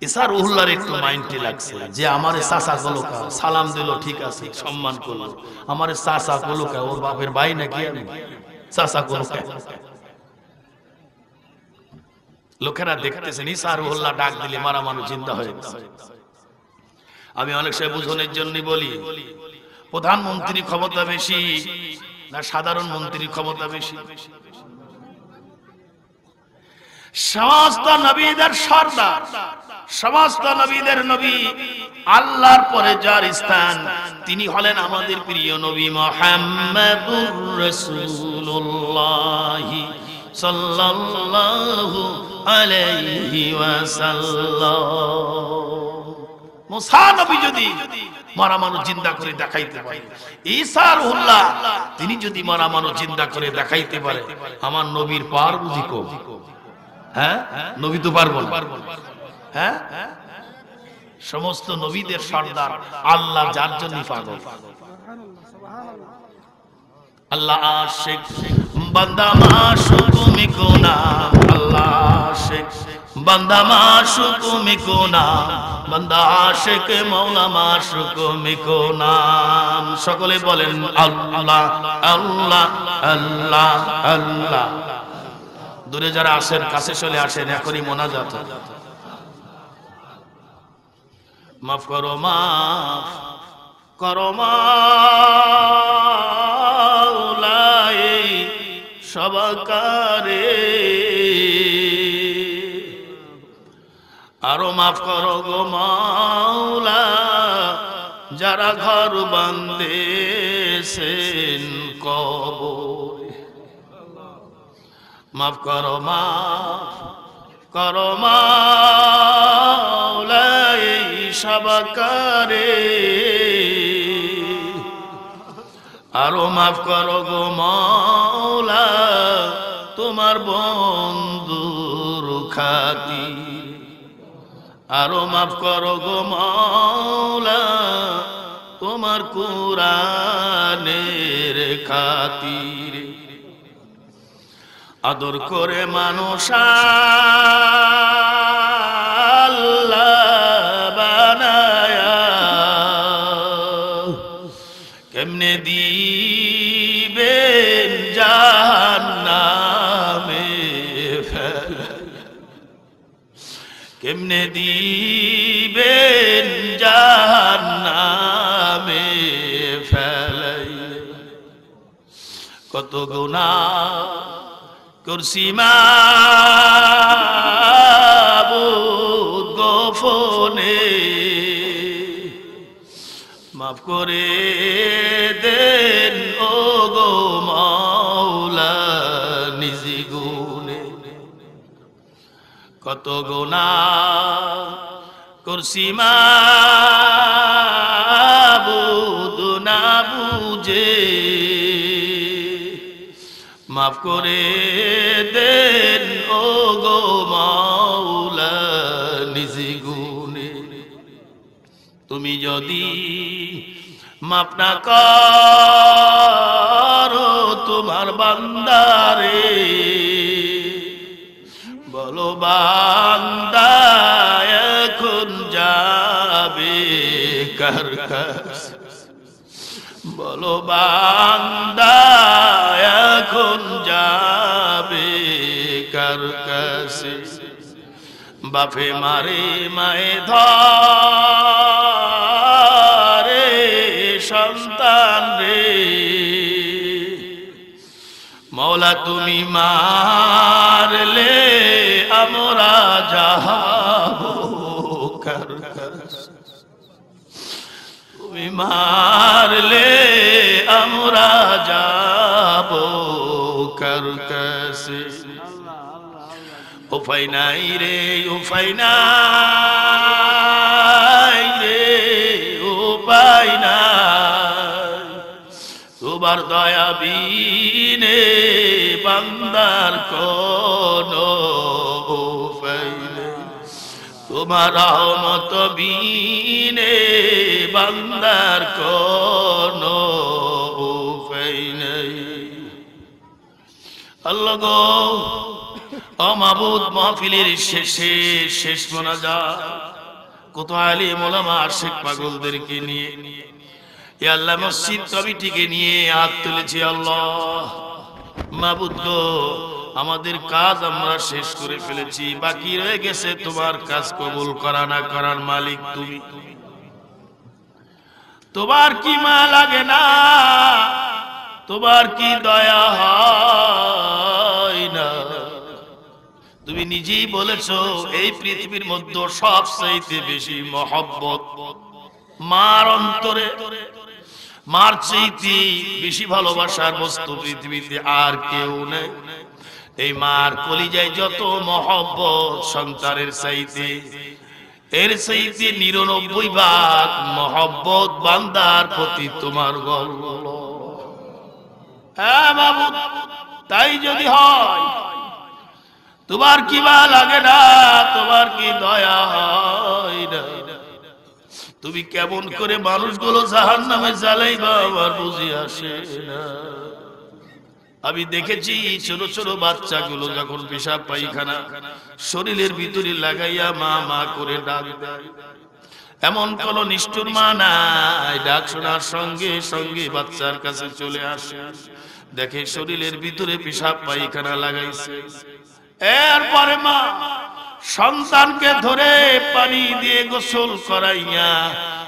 ঈসা রুহুল্লাহর একটু মাইন্ডে লাগছে যে আমারে চাচা গুলো সালাম দিল, ঠিক আছে, সম্মান করলো, আমারে চাচা গুলো ওর বাপের ভাই নাকি আমি? চাচা গুলো লোকেরা দেখতেছেন ঈসা রুহুল্লাহ ডাক দিলে মারা মানুষ জিন্দা হয়ে গেছে। আমি অনেক সময় বুঝনের জন্য বলি, প্রধানমন্ত্রী ক্ষমতা বেশি না সাধারণ মন্ত্রীর ক্ষমতা বেশি? সমস্ত নবীদের সর্দার, সমস্ত নবীদের নবী, আল্লাহর পরে যার স্থান তিনি হলেন আমাদের প্রিয় নবী মুহাম্মাদুর রাসূলুল্লাহ সাল্লাল্লাহু আলাইহি ওয়াসাল্লাম। মুসা নবী যদি মরা মানুষ জিন্দা করে দেখাইতে পারে, ঈসা রুহুল্লাহ তিনি যদি মরা মানুষ জিন্দা করে দেখাইতে পারে, আমার নবীর পার বুঝি কম? হ্যাঁ, নবী তো পারবো না। হ্যাঁ, সমস্ত নবীদের সর্দার আল্লাহ যার জন্য পাগল। আল্লাহ আশিক বান্দা মাশুক মিকো নাম, আল্লাহ আশিক বান্দা মাশুক মিকো নাম, বান্দা আশিক মওলা মাশুক মিকো নাম। সকলে বলেন আল্লাহ আল্লাহ আল্লাহ আল্লাহ। দূরে যারা আসেন কাছে চলে আসেন, এখনই মোনাজাত। মাফ করো, মাফ করো মাওলা এই সবাকারে, আরো মাফ করো গো মাওলা যারা ঘর বাঁধেছেন কবরে। মাফ করো, মাফ করো মাওলা এই সবাকারে, আরো মাফ করো গো মাওলা তোমার বন্ধুর খাতিরে, আরো মাফ করো গো মাওলা তোমার কুরআনের খাতিরে। আদর করে মানুষ আল্লাহ বানায়া, কেমনে দিবেন জাহান্নামে ফেলা, কেমনে দিবেন জাহান্নামে ফেলাই। কত গুনাহ করছি মাবুদ গোপনে, মাফ করে দেন ও গো মাওলা নিজ গুণে। কত গুনাহ করছি মাবুদ না বুঝে, মাফ করে দেন ও গো মাওলা নিজ গুণে। তুমি যদি মাফ না করো তোমার বান্দারে, বলো বান্দা এখন যাবে কার কাছে, বলো বান্দা এখন যাবে কার কাছে। বাপে মারে মায়ে ধরে সন্তান রে, মওলা তুমি মারলে আমরা যাবো কার কাছে, তুমি মারলে আমরা যাবো কার কাছে। উপায় নাই রে, উপায় নাই রে, উপায় নাই তোমার দয়া বিনে বান্দার কোনো উপায় নেই, তোমার রহমত বিনে বান্দার কোনো উপায় নেই। আল্লাহ গো, ও মাবুদ, মাহফিলের শেষে শেষ মোনাজাত কত আলিম ওলামা আশিক পাগলদেরকে নিয়ে, ইয়া আল্লাহ মসজিদ কমিটিকে নিয়ে হাত তুলেছি। আল্লাহ মাবুদ গো, আমাদের কাজ আমরা শেষ করে ফেলেছি, বাকি রয়ে গেছে তোমার কাজ কবুল করা না করার মালিক তুমি। তোমার কি মা লাগে না, তোমার কি দয়া হয় না? তুমি নিজেই বলেছো এই পৃথিবীর মধ্যে সবচাইতে বেশি মহব্বত মার অন্তরে, মার চাইতে বেশি ভালোবাসার বস্তু পৃথিবীতে আর কেউ নেই। এই মার কলিজায় যত মহব্বত সন্তানের চাইতে, এর চাইতে ৯৯ ভাগ মহব্বত বান্দার প্রতি তোমার গর্ব। হ্যাঁ মাবুদ, তাই যদি হয় তোমার কি বা লাগে না, তোমার কি দয়া হয় না? তুমি কেমন করে মানুষগুলো জাহান্নামে জ্বালাইবা আমার বুঝি আসে না। আমি দেখেছি ছোট ছোট বাচ্চাগুলো যখন পেশাব পায়খানা শরীরের ভিতরে লাগাইয়া মা মা করে ডাক দেয়, এমন কোন নিষ্ঠুর মা নাই, ডাক শোনার সঙ্গে সঙ্গে বাচ্চার কাছে চলে আসে, দেখে শরীরের ভিতরে পেশাব পায়খানা লাগাইছে। এরপরে মা সন্তানকে ধরে পানি দিয়ে গোসল করাইয়া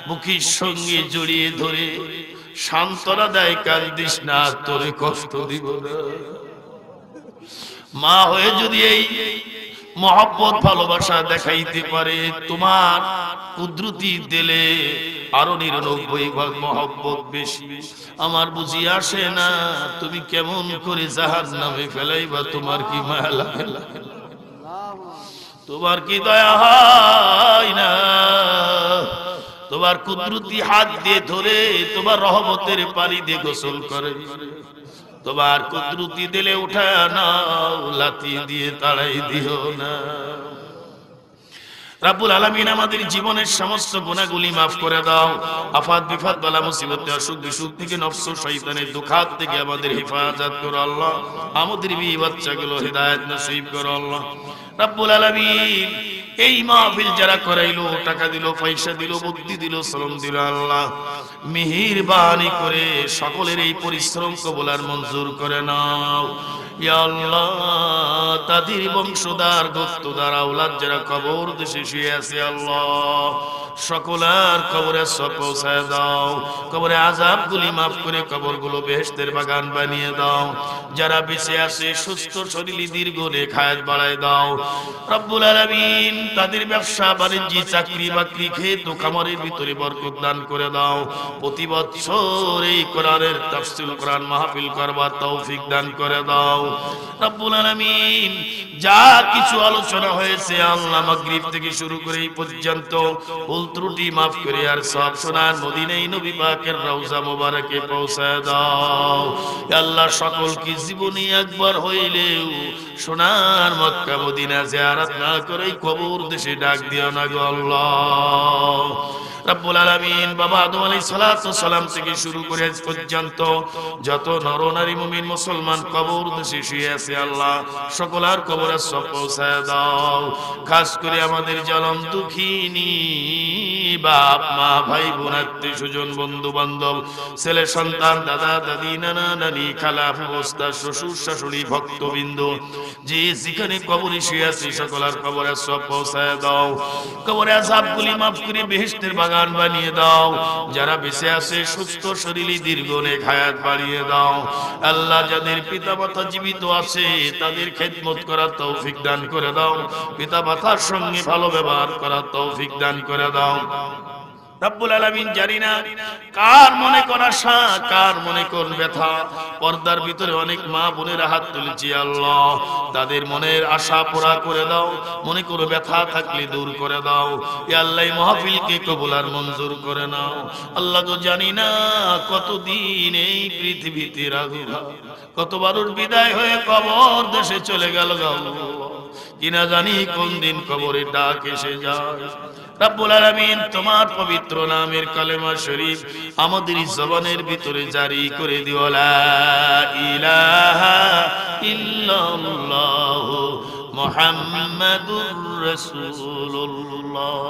মুখের সঙ্গে জড়িয়ে ধরে সান্ত্বনা দেয়, কান্দিস না, তোরে কষ্ট দিব না। মা হয়ে যদি এই মহব্বত ভালোবাসা দেখাইতে পারে, তোমার কুদরতি দিলে আরো 99 ভাগ মহব্বত বেশি। আমার বুঝি আসে না তুমি কেমন করে জাহান্নামে ফেলাইবা, তোমার কি মায়া লাগে? তোমার কি দয়া হয় না? তোমার কুদরতি হাত দিয়ে ধরে তোমার রহমতের পানি দিয়ে গোসল করে, তোমার কুদরতি দিলে উঠা নাও, লাথি দিয়ে তাড়াই দিও না। রাব্বুল আলামিন আমাদের জীবনের সমস্ত গুনাহগুলি maaf করে দাও। আফাত বিফাত বালা মুসিবত অসুখ বিসুখ থেকে, নফস ও শয়তানের দুখাত থেকে আমাদের হেফাজত করো আল্লাহ। আমাদের বিবি বাচ্চাগুলো হেদায়েত নসিব করো আল্লাহ। রাব্বুল আলামিন এই মাহফিল যারা করাইলো, টাকা দিল, পয়সা দিল, বুদ্ধি দিল, শ্রম দিল, আল্লাহ মেহেরবানি করে সকলের এই পরিশ্রম কবুল আর মঞ্জুর করে নাও। ইয়া আল্লাহ, তাদের বংশধর গোত্রদার আওলাদ যারা কবর দেশে শুয়ে আছে, আল্লাহ সকলের কবরে সব পৌঁছায় দাও। কবরে আযাবগুলি মাফ করে কবরগুলো বেহেশতের বাগান বানিয়ে দাও। যারা বেঁচে আছে সুস্থ শরীরে দীর্ঘ নেখায়াত বাড়ায় দাও। রব্বুল আলামিন তাদের ব্যবসা বাণিজ্য, চাকরি বাকরি, ক্ষেত ও খামারের ভিতরে বরকত দান করে দাও। প্রতি বছর এই কোরআনের তাফসীর কোরআন মাহফিল করবার তৌফিক দান করে দাও। রব্বুল আলামিন যা কিছু আলোচনা হয়েছে আল্লাহ মাগরিব থেকে শুরু করে এই পর্যন্ত ভুল ত্রুটি মাফ করে আর সব সোনার মদিনায় নবী পাকের রওজা মোবারকে পৌঁছায় দাও। আল্লাহ সকল কি জীবনে একবার হইলেও সোনার মক্কা মদিনা জিয়ারত না করে কবর দেশে ডাক দিও না গো আল্লাহ। রব্বুল আলামিন বাবা আদম আলাইহিস সালাতু সালাম থেকে শুরু করে আজ পর্যন্ত যত নর নারী মুমিন মুসলমান কবর দেশে শুয়ে আছে, আল্লাহ সকলের কবরে সব পৌঁছায় দাও। খাস করে আমাদের জনম দুঃখিনী বাপ মা ভাই বোন আত্মীয় স্বজন বন্ধু বান্ধব ছেলে সন্তান দাদা দাদি নানা নানি খালা ফুফুস্তা শ্বশুর শাশুড়ি ভক্তবৃন্দ যে যেখানে কবরে শুয়ে আছে সকলের কবরে সব পৌঁছায় দাও। কবরে আযাবগুলি মাফ করে বেহেশতের বাগান বানিয়ে দাও। যারা বেঁচে আছে সুস্থ শরীরে দীর্ঘ নেক হায়াত বাড়িয়ে দাও। আল্লাহ যাদের পিতা মাতা জীবিত আছে তাদের খেদমত করার তৌফিক দান করে দাও। পিতা মাতার সঙ্গে ভালো ব্যবহার করার তৌফিক দান করে দাও। রব্বুল আলামিন জানি না কার মনে কোন আশা, কার মনে কোন ব্যথা। পর্দার ভিতরে অনেক মা বোনেরা হাত তুলেছি, আল্লাহ তাদের মনের আশা পুরা করে দাও। মনে কোনো ব্যথা থাকলে দূর করে দাও। ইয়া আল্লাহ এই মাহফিলকে কবুল আর মঞ্জুর করে নাও। আল্লাহ তো জানি না কতদিন এই পৃথিবীতে রাখবো, কত বারুর বিদায় হয়ে কবর দেশে চলে গেল কিনা জানি কোন দিন কবরে ডাক এসে যায়। রব্বুল আলামিন তোমার পবিত্র নামের কালেমা শরীফ আমাদের জবানের ভিতরে জারি করে দিও, লা ইলাহা ইল্লাল্লাহু মুহাম্মাদুর রাসূলুল্লাহ।